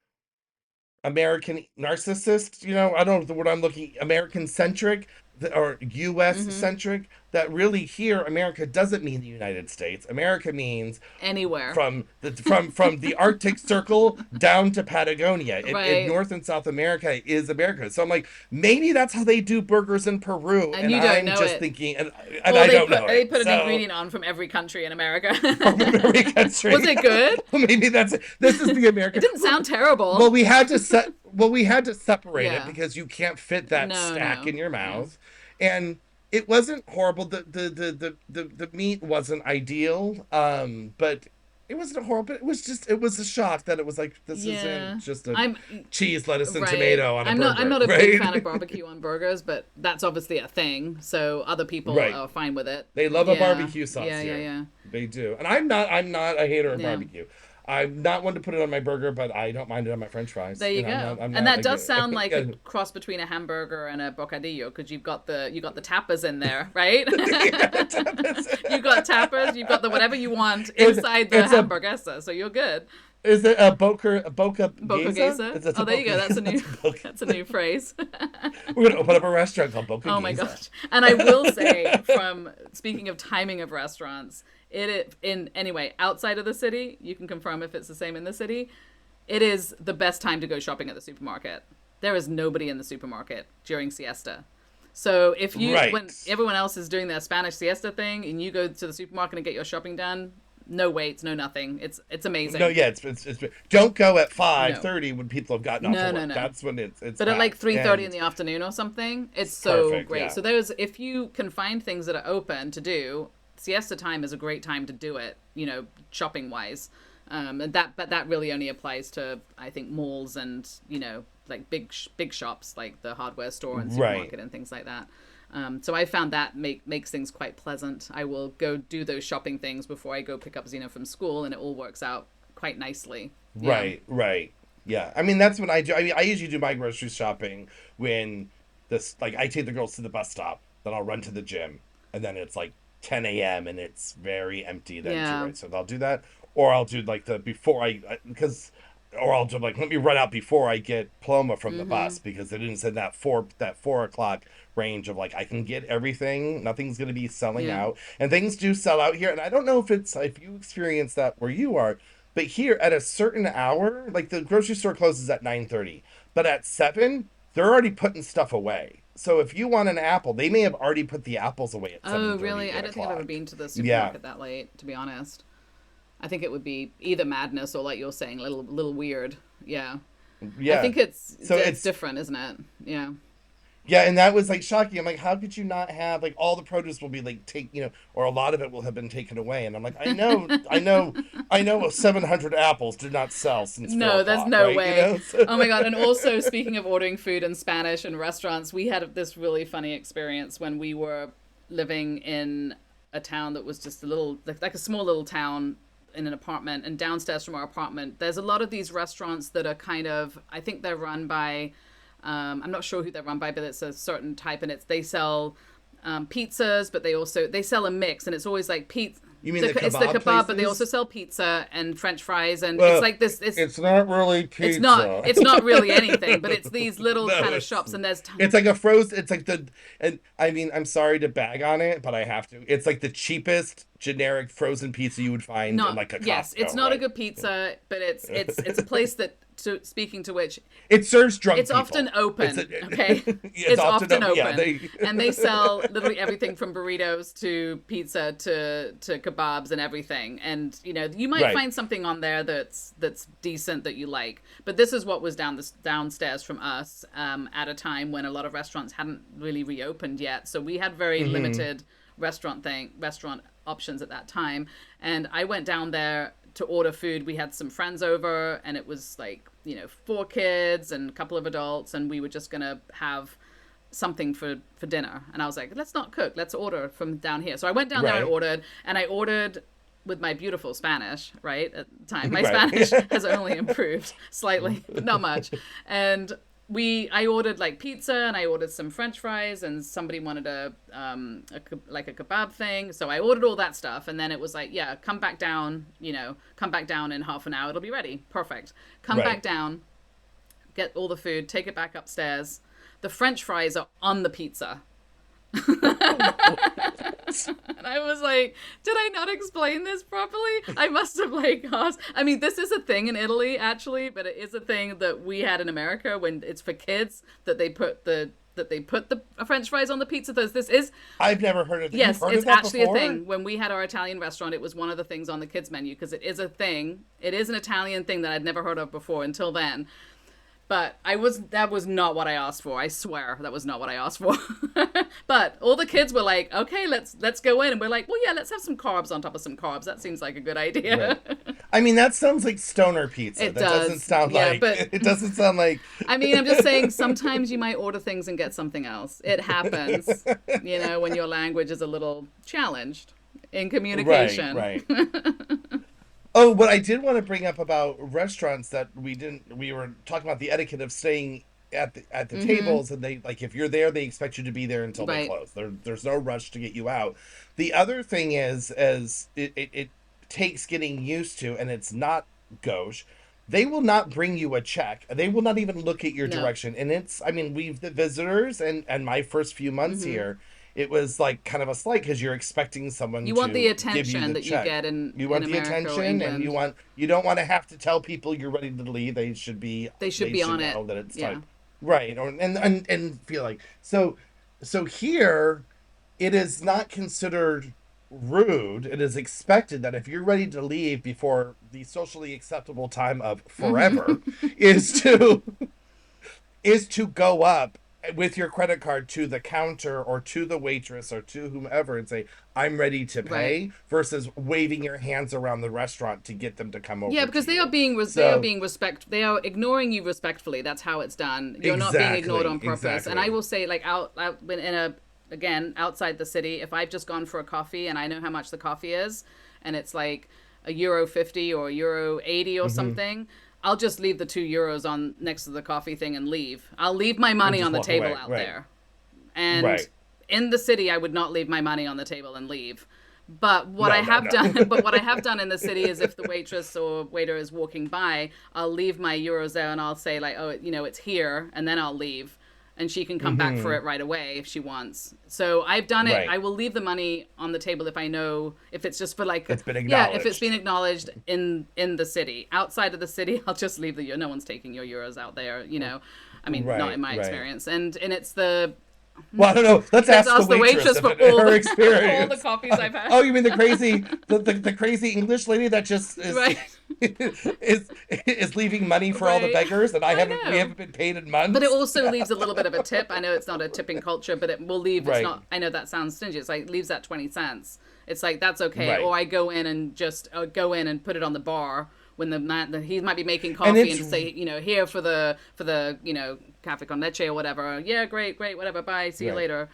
American narcissist, I don't know the word I'm looking, American centric or US
Mm-hmm.
centric, that really here America doesn't mean the United States. America means
Anywhere.
from the Arctic Circle down to Patagonia.
Right.
North and South America is America. So I'm like, maybe that's how they do burgers in Peru,
And
and
you don't
I'm
know
just
it.
thinking, and
Well,
I don't know
they
it.
put an
So
ingredient on from every country in America.
from every
Was
country,
it good?
maybe that's it. This is the
It
American.
didn't sound terrible.
Well, we had to separate it
Yeah.
because you can't fit that
No,
stack
no.
in your
Yeah.
mouth. And it wasn't horrible. The meat wasn't ideal. But it wasn't horrible. It was a shock that it was like this
Yeah.
isn't just a
I'm
cheese, lettuce, and
right.
tomato on a
I'm
burger,
not a big fan of
right?
barbecue on burgers, but that's obviously a thing. So other people
Right.
are fine with it.
They love a
Yeah.
barbecue sauce
Yeah, yeah,
here.
yeah.
They do. And I'm not a hater of
Yeah.
barbecue. I'm not one to put it on my burger, but I don't mind it on my French fries.
There you go.
I'm
And
not
that
like
does sound like a
yeah.
cross between a hamburger and a bocadillo because you got the tapas in there, right? You got tapas, you've got the whatever you want
it's
inside the
it's a
hamburguesa, so you're good.
is it a boca
Bocagesa.
It's
Oh, there you go. That's a new
boca.
that's a new phrase.
We're gonna open up a restaurant called Boca
Oh my
Giza.
gosh. And I will say, from speaking of timing of restaurants, in anyway, outside of the city, you can confirm if it's the same in the city. It is the best time to go shopping at the supermarket. There is nobody in the supermarket during siesta. So if you
Right.
when everyone else is doing their Spanish siesta thing and you go to the supermarket and get your shopping done, no waits, no nothing. It's amazing.
No, yeah, it's don't go at
No.
5:30 when people have gotten off
No,
of
no,
work.
no.
That's when it's
But at like
packed.
3:30 in
And
the afternoon or something, it's so
perfect,
great.
yeah.
So there's if you can find things that are open to do, siesta time is a great time to do it, shopping wise. And that really only applies to I think malls and, like big shops like the hardware store and
Right.
supermarket and things like that. So I found that makes things quite pleasant. I will go do those shopping things before I go pick up Xena from school, and it all works out quite nicely. Yeah.
Right. Yeah. I mean, that's when I do. I mean, I usually do my grocery shopping when like, I take the girls to the bus stop, then I'll run to the gym, and then it's like 10 a.m. and it's very empty then too,
Yeah.
right? So I'll do that, or I'll do like the before because. Or I'll do like let me run out before I get Paloma from the bus because they didn't send that 4 o'clock range of like I can get everything. Nothing's gonna be selling
Yeah.
out, and things do sell out here. And I don't know if you experience that where you are, but here at a certain hour, like the grocery store closes at 9:30, but at 7 they're already putting stuff away. So if you want an apple, they may have already put the apples away at
Oh,
7:30,
really? I
8
don't think I've ever
o'clock.
been to the
Yeah,
supermarket that late, to be honest. I think it would be either madness or, like you're saying, little weird. Yeah. I
yeah.
think it's
So
it's
it's
different, isn't it? Yeah.
Yeah, and that was like shocking. I'm like, how could you not have like all the produce will be like or a lot of it will have been taken away. And I'm like, I know 700 apples did not sell since four
No, there's
o'clock,
no
right?
way.
So-
Oh my God. And also, speaking of ordering food in Spanish in restaurants, we had this really funny experience when we were living in a town that was just a little, like a small little town in an apartment. And downstairs from our apartment, there's a lot of these restaurants that are kind of, I think they're run by, I'm not sure who they're run by, but it's a certain type, and they sell pizzas, but they sell a mix, and it's always like pizza.
You mean the
It's the
kebab
kebab, but they also
places?
sell pizza and French fries, and
Well,
it's like this.
it's not really pizza.
It's not really anything, but it's these little
No,
kind of
it's-
shops, and there's
It's like a frozen. It's like and I mean, I'm sorry to bag on it, but I have to. It's like the cheapest generic frozen pizza you would find in like a Costco.
yes, it's not a
right?
good pizza, but it's a place that speaking to which
It serves drunk
it's
people.
often open.
It's
Okay,
it's often open.
open,
Yeah,
and they sell literally everything from burritos to pizza to kebabs and everything. And you might
Right.
find something on there that's decent that you like. But this is what was downstairs from us at a time when a lot of restaurants hadn't really reopened yet, so we had very limited restaurant options at that time. And I went down there to order food. We had some friends over, and it was like, 4 kids and a couple of adults, and we were just gonna have something for dinner. And I was like, let's not cook, let's order from down here. So I went down there,
Right.
I ordered with my beautiful Spanish, right? At the time, my
Right.
Spanish has only improved slightly, but not much. And I ordered like pizza, and I ordered some French fries, and somebody wanted like a kebab thing. So I ordered all that stuff, and then it was like, yeah, come back down in half an hour, it'll be ready. Perfect. Come back
Right.
down, get all the food, take it back upstairs. The French fries are on the pizza. And I was like, did I not explain this properly? I must have like asked. I mean, this is a thing in Italy actually, but it is a thing that we had in America when it's for kids that they put the French fries on the pizza. This is
I've never heard of that. You've
yes,
heard
it's
of that
actually a
before?
thing. When we had our Italian restaurant, it was one of the things on the kids menu because it is a thing. It is an Italian thing that I'd never heard of before until then. But that was not what I asked for. I swear that was not what I asked for. But all the kids were like, "Okay, let's go in." And we're like, "Well, yeah, let's have some carbs on top of some carbs. That seems like a good idea."
Right. I mean, that sounds like stoner pizza.
It
That doesn't
does.
sound
Yeah,
like
but
it doesn't sound like
I mean, I'm just saying sometimes you might order things and get something else. It happens, when your language is a little challenged in
right,
communication.
right. Oh, what I did want to bring up about restaurants that we were talking about the etiquette of staying at the
Mm-hmm.
tables, and they like if you're there they expect you to be there until they
Right.
close. There's no rush to get you out. The other thing is as it takes getting used to, and it's not gauche. They will not bring you a check. They will not even look at your
No.
direction. And it's, I mean, we've the visitors and my first few months
Mm-hmm.
here, it was like kind of a slight because you're expecting someone
You want the
to give you
attention
the
that you
check.
get
You
in
want the
America or
attention, and
England.
you don't want to have to tell people you're ready to leave.
They should
They
be
should
on it.
know that it's
Yeah.
time, right? Or and feel like so here it is not considered rude. It is expected that if you're ready to leave before the socially acceptable time of forever is to is to go up with your credit card to the counter or to the waitress or to whomever and say, I'm ready to
Right.
pay, versus waving your hands around the restaurant to get them to come
Yeah,
over to
because
you.
they are
So,
being they are ignoring you respectfully. That's how it's done. You're not being ignored
exactly,
on purpose. And I
exactly.
will say, like when in a again outside the city, if I've just gone for a coffee and I know how much the coffee is, and it's like a euro 50 or euro 80 or
Hmm.
something, I'll just leave the €2 on next to the coffee thing and leave. I'll leave my
And
money
just
on the
walk
table
away.
out
Right,
there. And
right.
in the city, I would not leave my money on the table and leave. But what I
No, no,
have
no.
done, but what I have done in the city is, if the waitress or waiter is walking by, I'll leave my euros there and I'll say like, oh, it's here, and then I'll leave, and she can come back for
Hmm.
it right away if she wants. So I've done it.
Right.
I will leave the money on the table if I know, if it's just for like,
It's been
yeah, if it's been
acknowledged.
acknowledged in the city. Outside of the city, I'll just leave the no one's taking your euros out there. I mean, not in
Right,
my
right.
experience, and it's the
Well, I don't know. Let's
let's
ask the
ask the
waitress
waitress
if
for
her
all the
experience.
coffees I've had.
Oh, you mean the crazy English lady that just is
Right.
is leaving money for all the
Right.
beggars, and
I
we
know.
haven't been paid in
But it
months.
also leaves a little bit of a tip. I know it's not a tipping culture, but it will leave. It's
Right,
not. I know that sounds stingy. It's like leaves that 20 cents. It's like that's okay.
right.
Or I go in and just go in and put it on the bar when he might be making
And
coffee and say, here for the cafe con leche or whatever. Yeah, great, great, whatever. Bye. See you
right.
later.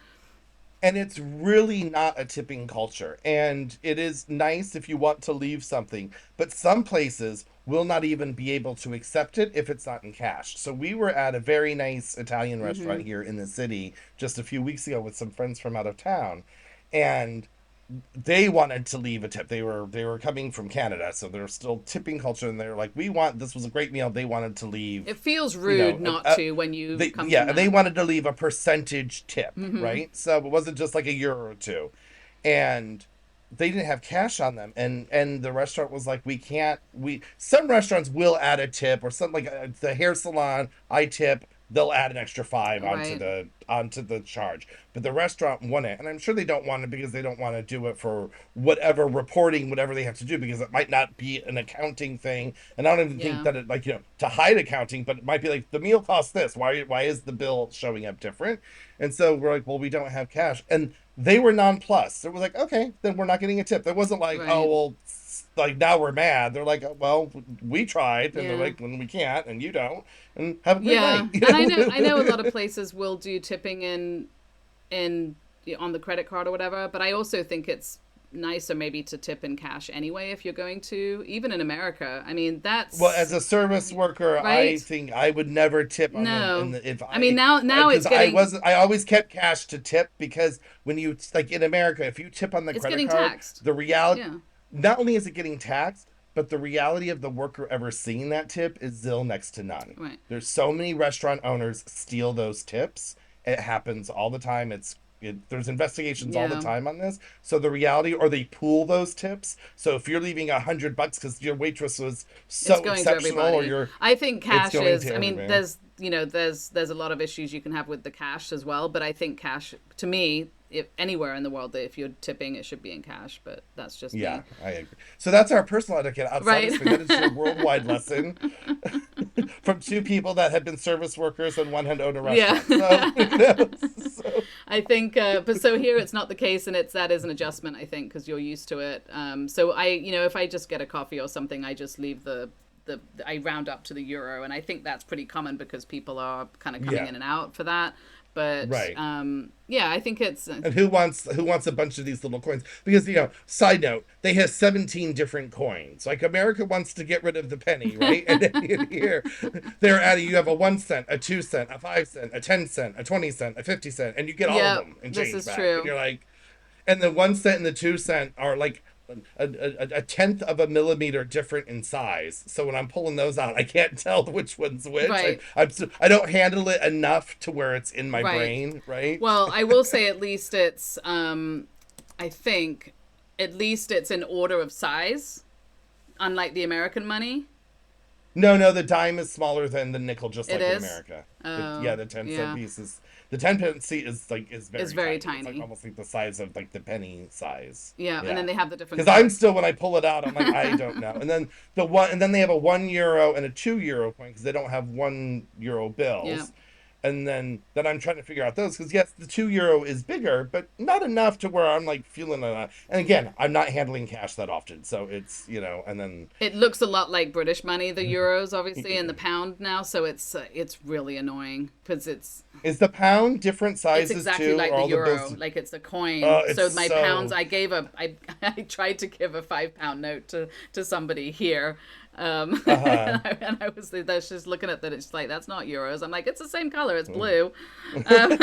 And it's really not a tipping culture. And it is nice if you want to leave something, but some places will not even be able to accept it if it's not in cash. So we were at a very nice Italian
Mm-hmm.
restaurant here in the city just a few weeks ago with some friends from out of town, and they wanted to leave a tip. They were coming from Canada, so they're still tipping culture, and they're like, we want, this was a great meal. They wanted to leave,
It feels
you know,
rude not to when you come from
yeah, they
that.
wanted to leave a percentage tip,
Mm-hmm.
right? So it wasn't just like a euro or two, and they didn't have cash on them, and the restaurant was like, we can't. We Some restaurants will add a tip, or something like the hair salon. I tip. They'll add an extra five
Right.
onto the charge, but the restaurant want it, and I'm sure they don't want it because they don't want to do it for whatever reporting, whatever they have to do, because it might not be an accounting thing, and I don't even think
Yeah.
that it, like, to hide accounting, but it might be like the meal costs this. Why is the bill showing up different? And so we're like, well, we don't have cash, and they were nonplussed. It was like, okay, then we're not getting a tip. It wasn't like, oh
Right.
well, like now we're mad. They're like, well, we tried, and they're
Yeah.
like, when we can't, and you don't, and have a great
Yeah.
night. You
And I know a
know?
lot of places will do tipping in on the credit card or whatever, but I also think it's nicer maybe to tip in cash anyway if you're going to, even in America. I mean,
Well, as
that's
a service worker, I
right.
think I would never tip on
No.
if
I mean,
I,
now
because
it's
I
getting
wasn't, I always kept cash to tip, because when you, like in America, if you tip on the
it's
credit
getting
card,
taxed.
the reality,
Yeah.
not only is it getting taxed, but the reality of the worker ever seeing that tip is still next to none.
Right.
There's so many restaurant owners steal those tips. It happens all the time. There's investigations all the
Yeah.
time on this. So the reality, or they pool those tips. So if you're leaving $100 because your waitress was
It's
so
going to
exceptional, or
everybody.
you're,
I think
it's
cash
going
is.
to
I mean,
everywhere.
there's a lot of issues you can have with the cash as well, but I think cash to me, if anywhere in the world that if you're tipping, it should be in cash. But that's just
Yeah,
me.
I agree. So that's our personal etiquette outside of
Right.
Spain. That is your worldwide lesson from two people that had been service workers and one had owned a
Yeah.
restaurant. So, so
I think, but so here it's not the case, and it's that is an adjustment. I think because you're used to it. So if I just get a coffee or something, I just leave I round up to the euro, and I think that's pretty common because people are kind of coming
yeah,
in and out for that. But
right.
yeah, I think it's
And who wants a bunch of these little coins? Because side note, they have 17 different coins. Like America wants to get rid of the penny, right? And then here, they're adding. You have a 1 cent, a 2 cent, a 5 cent, a 10 cent, a 20 cent, a 50 cent, and you get all of
yeah,
them and
this
change
is
back. And
true.
you're like, and the 1 cent and the 2 cent are like a tenth of a millimeter different in size. So when I'm pulling those out, I can't tell which one's which.
Right,
I don't handle it enough to where it's in my
right.
brain, right?
Well, I will say at least it's I think at least it's in order of size, unlike the American money.
No, no, the dime is smaller than the nickel, just
It
like in
is.
America. Yeah,
Oh,
the 10 cent
yeah.
piece is the 10 cent seat is
It's
very
very
tiny. It's like
tiny.
almost like the size of like the penny size.
Yeah, and
Yeah,
then they have the different
because I'm
colors.
still, when I pull it out, I'm like, I don't know. And then they have a €1 and a €2 coin because they don't have €1
Yeah.
bills. And then I'm trying to figure out those, because yes, the €2 is bigger, but not enough to where I'm like feeling it. And again, I'm not handling cash that often, so it's and then
It looks a lot like British money, the euros obviously, and the pound now, so it's really annoying because
is the pound different
it's
sizes
exactly
too? Or
like the
all the
euro,
bills?
like it's a coin.
Oh, it's
So my pounds,
so.
I tried to give a £5 note to somebody here,
Uh huh.
and I was that's just looking at that. It's like that's not euros. I'm like it's the same color. It's blue. Um,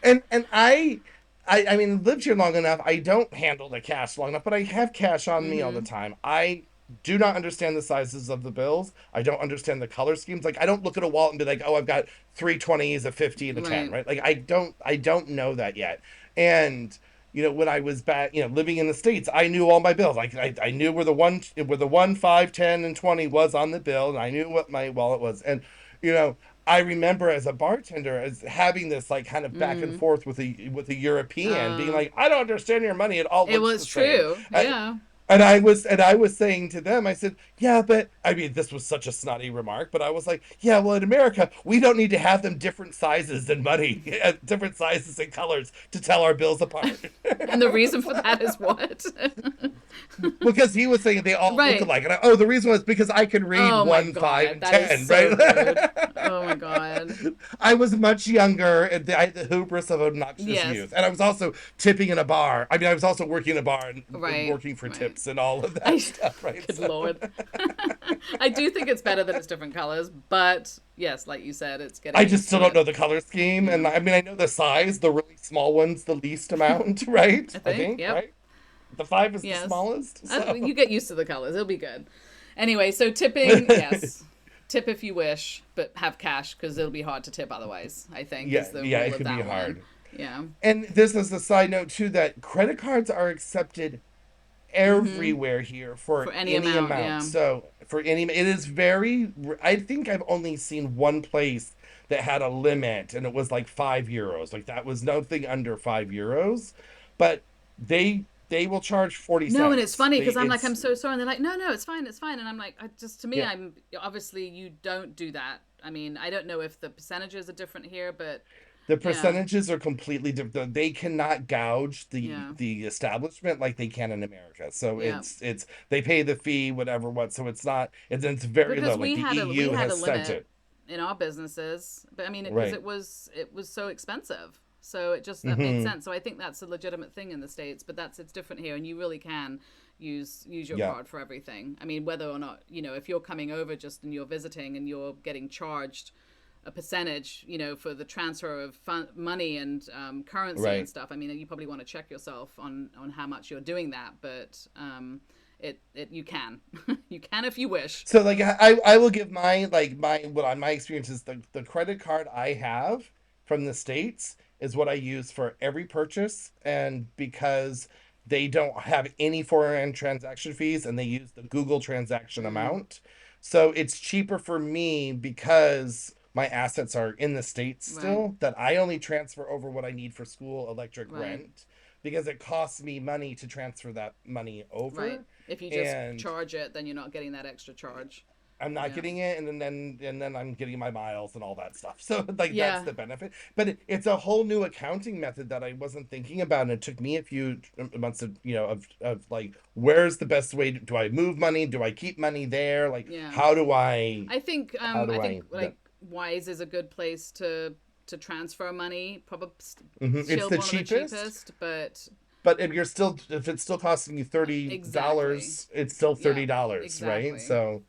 And I mean, lived here long enough. I don't handle the cash long enough, but I have cash on me all the
mhm.
time. I do not understand the sizes of the bills. I don't understand the color schemes. Like I don't look at a wallet and be like, oh, I've got three 20s, a 50, and a 10,
Right.
right? Like I don't know that yet. And when I was back, living in the States, I knew all my bills. Like I knew where the 1, 5, 10, and 20 was on the bill, and I knew what my wallet was. And you know, I remember as a bartender as having this like kind of back and
Mm.
forth with a European, being
Uh,
like, I don't understand your money. It all
it
looks the
was
same.
true. Yeah.
And I was saying to them, I said, yeah, but I mean, this was such a snotty remark, but I was like, yeah, well, in America, we don't need to have them different sizes and money, different sizes and colors to tell our bills apart.
And the reason for that is what?
Because he was saying they all look
Right.
alike. And oh, the reason was because I can read
Oh my
1, 5,
god,
and
that is
10,
so rude.
right?
Oh my god.
I was much younger, and I had the hubris of obnoxious
Yes.
youth. And I was also tipping in a bar. I mean, I was also working in a bar and
Right.
working for
Right.
tips and all of that
I
stuff, right?
good
So,
lord. I do think it's better that it's different colors, but yes, like you said, it's getting
I just
used
still
to
don't
it.
know the color scheme.
Yeah.
And I mean, I know the size, the really small one's the least amount, right?
I
I
think.
think,
Yep.
right? The 5 is the
Yes.
smallest. So,
You get used to the colors. It'll be good. Anyway, so tipping, yes. Tip if you wish, but have cash because it'll be hard to tip otherwise, I think,
yeah,
is the
yeah,
rule
it
of
could be
that one.
hard.
Yeah.
And this is a side note too, that credit cards are accepted
Mm-hmm.
everywhere here for
For any
any
amount,
amount.
yeah.
So it is very. I think I've only seen one place that had a limit, and it was like €5. Like that was nothing under €5, but they will charge forty
No, and it's
cents.
funny
They
because I'm like, I'm
it's
so sorry. And they're like, no, no, it's fine. And I'm like, just to me,
Yeah.
I'm obviously you don't do that. I mean, I don't know if the percentages are different here, but
The
Yeah.
percentages are completely different. They cannot gouge
Yeah.
the establishment like they can in America. So
Yeah.
it's they pay the fee, whatever what. So it's not it's very low.
Because
Like the
we
EU
had a
has set
limit
it.
in our businesses, but I mean, because
Right.
it was so expensive. So it just that made
Hmm.
sense. So I think that's a legitimate thing in the States, but that's it's different here, and you really can use your
Yeah.
card for everything. I mean, whether or not, if you're coming over just and you're visiting and you're getting charged a percentage, for the transfer of money and currency and
Right.
stuff. I mean, you probably want to check yourself on how much you're doing that, but it you can you can if you wish.
So like I will give my experience is the credit card I have from the States is what I use for every purchase, and because they don't have any foreign transaction fees and they use the Google transaction
Mm,
amount. So it's cheaper for me because my assets are in the States
right,
still, that I only transfer over what I need for school, electric,
right,
rent, because it costs me money to transfer that money
right.
over.
If you just
And
charge it, then you're not getting that extra charge.
I'm not
Yeah,
getting it, and then I'm getting my miles and all that stuff. So like that's
yeah,
the benefit. But it's a whole new accounting method that I wasn't thinking about, and it took me a few months of of like where's the best way? Do I move money? Do I keep money there? Like
yeah.
how
I
do
think
I
like Wise is a good place to transfer money. Probably
It's
still
the
one of the
cheapest,
cheapest, but
but if it's still costing you $30,
exactly.
it's still
Yeah,
$30, right?
exactly.
So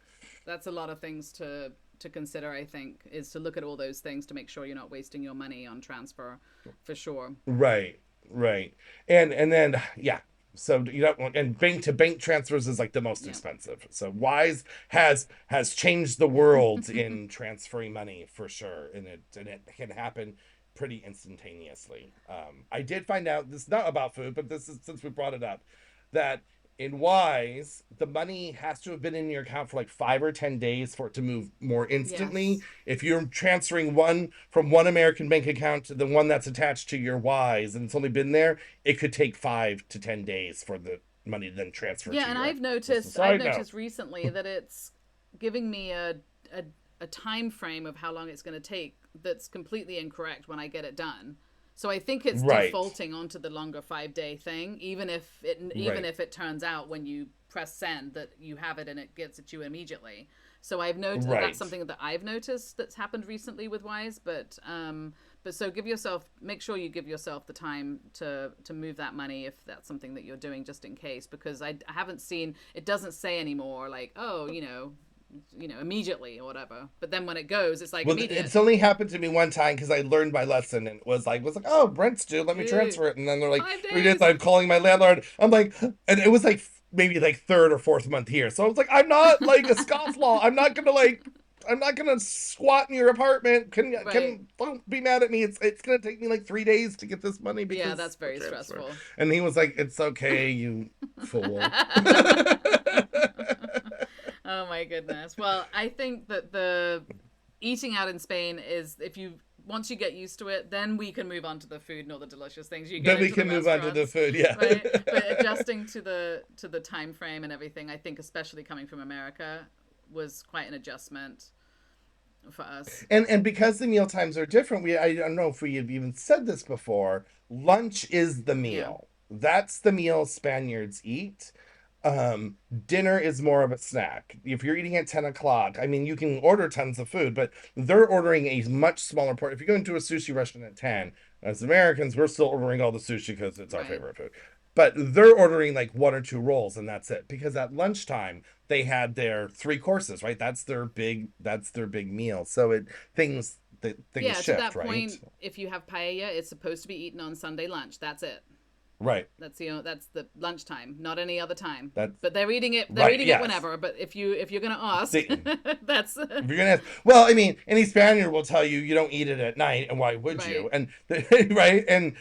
That's a lot of things to consider. I think is to look at all those things to make sure you're not wasting your money on transfer, for sure.
right, right. And then yeah. So you don't want, and bank to bank transfers is like the most
Yeah.
expensive. So Wise has changed the world in transferring money for sure, and it can happen pretty instantaneously. I did find out this is not about food, but this is since we brought it up that in Wise the money has to have been in your account for like 5 or 10 days for it to move more instantly.
Yes.
If you're transferring one from one American bank account to the one that's attached to your Wise and it's only been there, it could take 5 to 10 days for the money to then transfer
Yeah,
to
and
your. Just a
I've
side note.
noticed recently that it's giving me a a time frame of how long it's going to take that's completely incorrect when I get it done. So I think it's
Right,
defaulting onto the longer 5 day thing, even
right,
if it turns out when you press send that you have it and it gets it to you immediately. So I've noticed that's
right.
something that I've noticed that's happened recently with Wise, but so make sure you give yourself the time to move that money if that's something that you're doing just in case, because I haven't seen it doesn't say anymore like, oh, immediately or whatever. But then when it goes, it's like
Well,
immediate.
it's only happened to me one time because I learned my lesson and it was like, oh, rent's due, let me
Ooh,
transfer it. And then they're like,
five
3 days.
days.
I'm calling my landlord. I'm like, and it was like maybe like third or fourth month here. So I was like, I'm not like a scofflaw. I'm not gonna squat in your apartment.
Right.
Don't be mad at me. It's gonna take me like 3 days to get this money
Yeah,
because
that's
the
very
transfer.
stressful.
And he was like, it's okay, you fool.
Oh my goodness. Well, I think that the eating out in Spain is, if you once you get used to it, then we can move on to the food and all the delicious things. You get
Then we
into the
can move on to the
restaurants,
food. Yeah.
right? But adjusting to the time frame and everything, I think especially coming from America was quite an adjustment for us.
And because the meal times are different, we I don't know if we have even said this before. Lunch is the
Yeah.
meal. That's the meal Spaniards eat. Dinner is more of a snack. If you're eating at 10 o'clock, I mean, you can order tons of food, but they're ordering a much smaller part. If you go into a sushi restaurant at 10, as Americans, we're still ordering all the sushi because it's our
Right.
favorite food. But they're ordering like one or two rolls and that's it. Because at lunchtime, they had their 3 courses, right? That's their big meal. So things
Yeah, to
shift,
that
right?
point, if you have paella, it's supposed to be eaten on Sunday lunch. That's it.
Right.
That's the lunchtime, not any other time.
That's
But they're eating it. They're
right.
eating it
Yes.
whenever. But if you're gonna ask,
The,
that's
if you're gonna ask, well, I mean, any Spaniard will tell you you don't eat it at night, and why would you?
right.
And right, and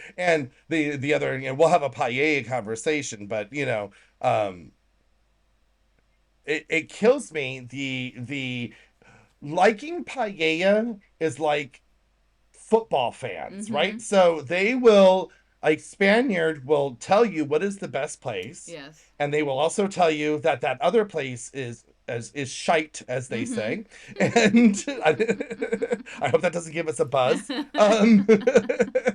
the other, we'll have a paella conversation, but it kills me. The liking paella is like football fans,
Mm-hmm.
right? So they will, like Spaniard will tell you what is the best place,
Yes.
and they will also tell you that that other place is as is shite, as they
Mm-hmm.
say, and I hope that doesn't give us a buzz.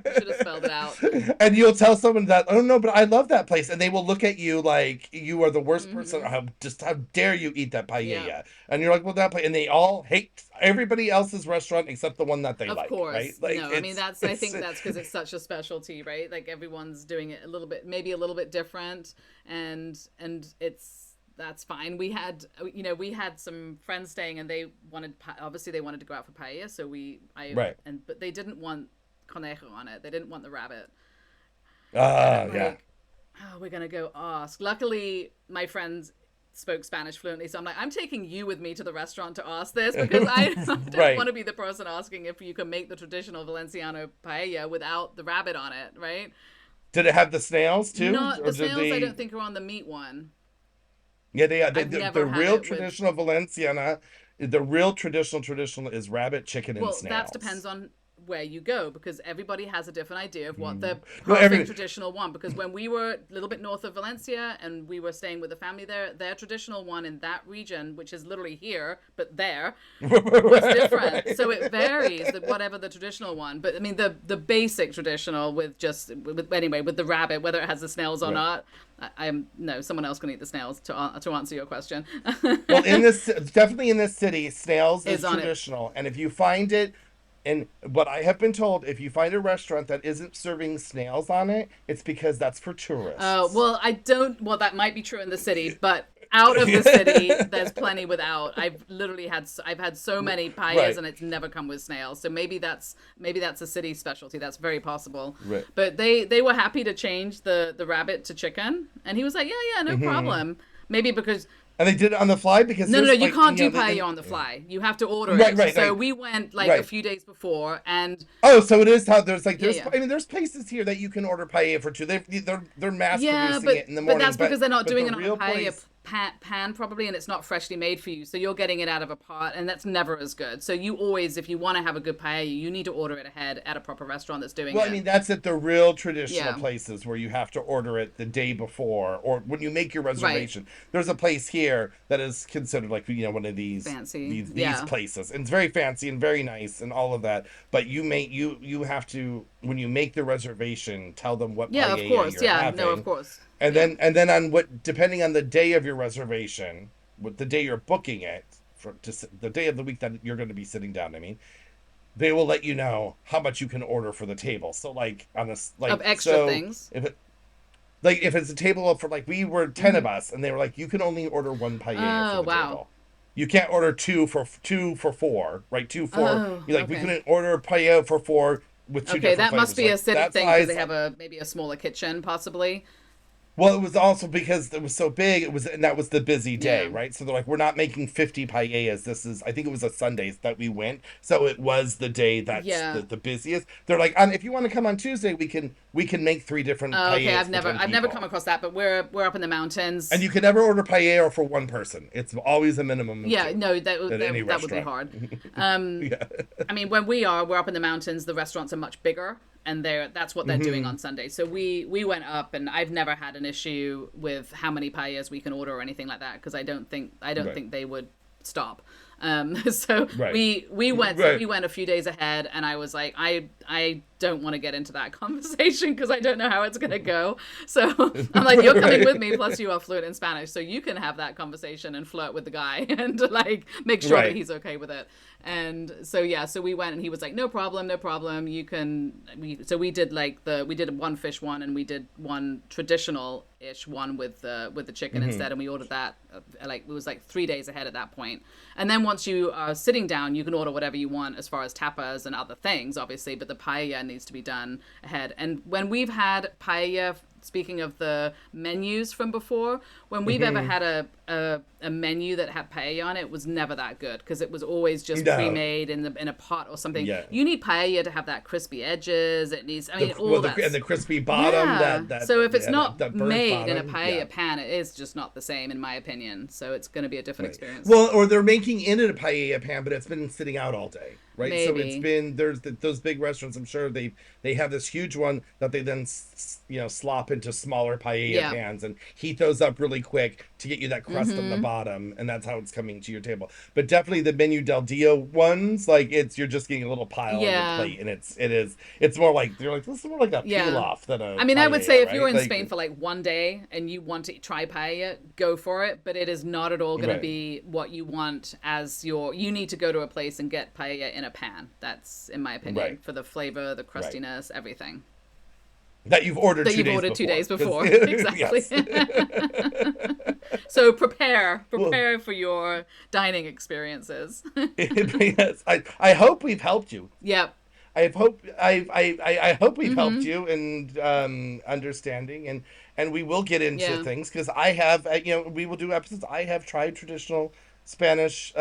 You should have spelled it out.
And you'll tell someone that, oh no, but I love that place, and they will look at you like you are the worst person.
Mm-hmm.
How dare you eat that
Yeah.
paella? And you're like, well, that place, and they all hate everybody else's restaurant except the one that they
Of
like, right?
course.
Like
No, I mean I
it's
think that's because it's such a specialty, right? Like everyone's doing it a little bit, maybe a little bit different, and it's that's fine. We had some friends staying, and they wanted obviously they wanted to go out for paella, so
right.
but they didn't want conejo on it. They didn't want the rabbit, and
Ah,
I'm
yeah.
like, oh, we're gonna go ask. Luckily, my friends spoke Spanish fluently, so I'm like, I'm taking you with me to the restaurant to ask this because I don't want
Right.
to be the person asking if you can make the traditional Valenciano paella without the rabbit on it, right?
Did it have the snails too,
Not
or
the
did
snails. I don't
they?
think are on the meat one.
Yeah,
I've
the
never had
real
it with.
traditional Valenciana, the real traditional is rabbit, chicken, and
Well, that
snails.
depends on where you go because everybody has a different idea of what the
No,
perfect
every
traditional one. Because when we were a little bit north of Valencia and we were staying with a family there, their traditional one in that region, which is literally here but there, was different.
right.
So it varies, whatever the traditional one. But I mean, the basic traditional with just anyway with the rabbit, whether it has the snails or
Right.
not. I'm no, someone else can eat the snails to answer your question.
Well, in this, definitely in this city, snails
Is
is
on it.
traditional, and if you find it, and what I have been told, if you find a restaurant that isn't serving snails on it, it's because that's for tourists.
Well, I don't. Well, that might be true in the city, but out of the city, there's plenty without. I've had so many paellas,
Right.
and it's never come with snails. So maybe that's a city specialty. That's very possible.
Right.
But they were happy to change the rabbit to chicken, and he was like, yeah, no
Hmm.
problem. Maybe because
And they did it on the fly because
no,
there's
you
like,
can't
you know,
do
they,
paella
and,
on the fly. You have to order
right,
it.
right,
So
right,
we went like a
right.
few days before, and
Oh, so it is how there's like
yeah,
there's
yeah.
I mean there's places here that you can order paella for two. They're mass
Yeah,
producing it in the
but
morning,
that's because they're not
but the
doing it on a
real
paella
place.
pan probably, and it's not freshly made for you. So you're getting it out of a pot, and that's never as good. So you always, if you want to have a good paella, you need to order it ahead at a proper restaurant that's doing
Well, I
it.
mean, that's at the real traditional
Yeah,
places where you have to order it the day before or when you make your
right.
reservation. There's a place here that is considered like, one of
Fancy.
these
Yeah.
places. And it's very fancy and very nice and all of that. But you have to, when you make the reservation, tell them what
Yeah, of
paella
course.
you're
Yeah, no, of
having.
course.
And
Yeah.
then on what, depending on the day of your reservation, what the day you're booking it for, the day of the week that you're going to be sitting down, I mean, they will let you know how much you can order for the table. So like
Of extra things.
if it's a table for like we were 10 of
Mm-hmm.
us and they were like you can only order one paella for
Oh,
the
wow.
table. You can't order two for four, right? Two for
Oh,
you like we
okay.
couldn't order paella for four with two
Okay,
different
that must
flavors.
be a
Like
city
that
thing because they
size.
have a maybe a smaller kitchen, possibly.
Well, it was also because it was so big. It was, and that was the busy day,
Yeah.
right? So they're like, we're not making 50 paellas. This is, I think it was a Sundays that we went, so it was the day that's
Yeah.
the busiest. They're like, if you want to come on Tuesday, we can make three different
Oh, okay,
paellas for 10
I've never come
people,
across that, but we're up in the
and
mountains.
you can never order paella for one person. It's always a minimum of
Yeah,
two
no,
at any
that would be
restaurant.
hard. Um,
Yeah.
I mean, we're up in the mountains, the restaurants are much bigger, and that's what they're doing
Hmm.
on Sunday. So we went up, and I've never had an issue with how many paellas we can order or anything like that because I don't
Right.
think they would stop. So
Right.
we
Right.
went a few days ahead, and I was like, I don't want to get into that conversation because I don't know how it's gonna go. So I'm like, you're coming with
Right.
me, plus you are fluent in Spanish, so you can have that conversation and flirt with the guy and like make sure that
Right.
he's okay with it. And so yeah, so we went, and he was like, no problem, no problem. You can. We did like we did one fish one, and we did one traditional ish one with the chicken
Hmm.
instead, and we ordered that like it was like 3 days ahead at that point. And then once you are sitting down, you can order whatever you want as far as tapas and other things, obviously, but the paella needs to be done ahead. And when we've had paella, speaking of the menus from before, when we've ever
Hmm.
had a menu that had paella on it, was never that good because it was always just
No.
pre-made in a pot or something.
Yeah.
You need paella to have that crispy edges. It needs, I mean, all
And
that's
the crispy bottom,
yeah. So if it's
that
not
burnt
made in a
bottom, yeah.
paella pan, it is just not the same, in my opinion. So it's going to be a different
Right.
experience.
Well, or they're making in it a paella pan, but it's been sitting out all day. right? So it's
Maybe.
been those big restaurants. I'm sure they have this huge one that they then slop into smaller paella
Yeah.
pans and heat those up really quick to get you that crust on the
Mm-hmm.
bottom, and that's how it's coming to your table. But definitely the Menu del Dia ones, like it's you're just getting a little pile on your
Yeah.
plate, and it's more like they're like this is more like a
Yeah.
pilaf than a
I mean, I would say
paella,
if you're
right?
in
Like
Spain for like one day and you want to try paella, go for it. But it is not at all going to
right,
be what you want as your. You need to go to a place and get paella in a pan. That's, in my opinion,
right,
for the flavor, the
right.
crustiness, everything
That you've ordered
that
two
you've
days
ordered two
before,
days
because
before. Exactly.
yes.
So prepare,
Well,
prepare for your dining experiences.
yes, I hope we've helped you.
Yep.
I hope we've helped
Mm-hmm.
you in understanding, and we will get into
Yeah.
things because I have we will do episodes. I have tried traditional Spanish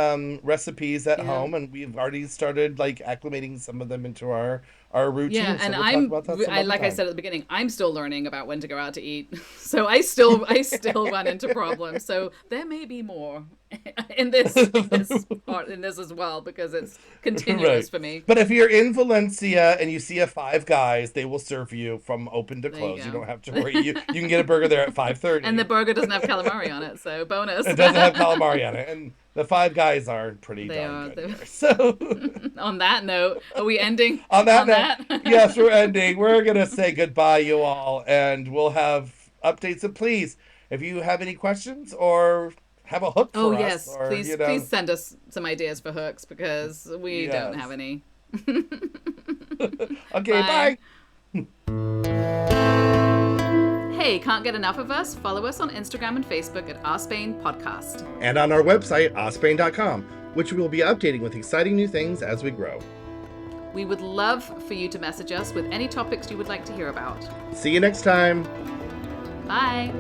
recipes at
Yeah.
home, and we've already started like acclimating some of them into our
Yeah,
routine. So
and
we'll talk about that some other
like I
time.
said at the beginning, I'm still learning about when to go out to eat. So I still run into problems. So there may be more in this part in this as well because it's continuous
Right.
for me.
But if you're in Valencia and you see a Five Guys, they will serve you from open to
There you
close. You
go.
don't have to worry. You can get a burger there at
And the
5:30.
burger doesn't have calamari on it, so bonus.
It doesn't have calamari on it, and the Five Guys are pretty
They
darn
are.
good here. So,
On that note, are we ending
on that
on
note,
that?
yes, we're ending. We're gonna say goodbye, you all, and we'll have updates. And please, if you have any questions or have a hook
Oh
for us,
yes,
or
please send us some ideas for hooks because we don't have
yes.
any.
Okay,
Bye.
bye.
Hey, can't get enough of us? Follow us on Instagram and Facebook at Our Spain Podcast.
And on our website, ospain.com, which we will be updating with exciting new things as we grow.
We would love for you to message us with any topics you would like to hear about.
See you next time.
Bye.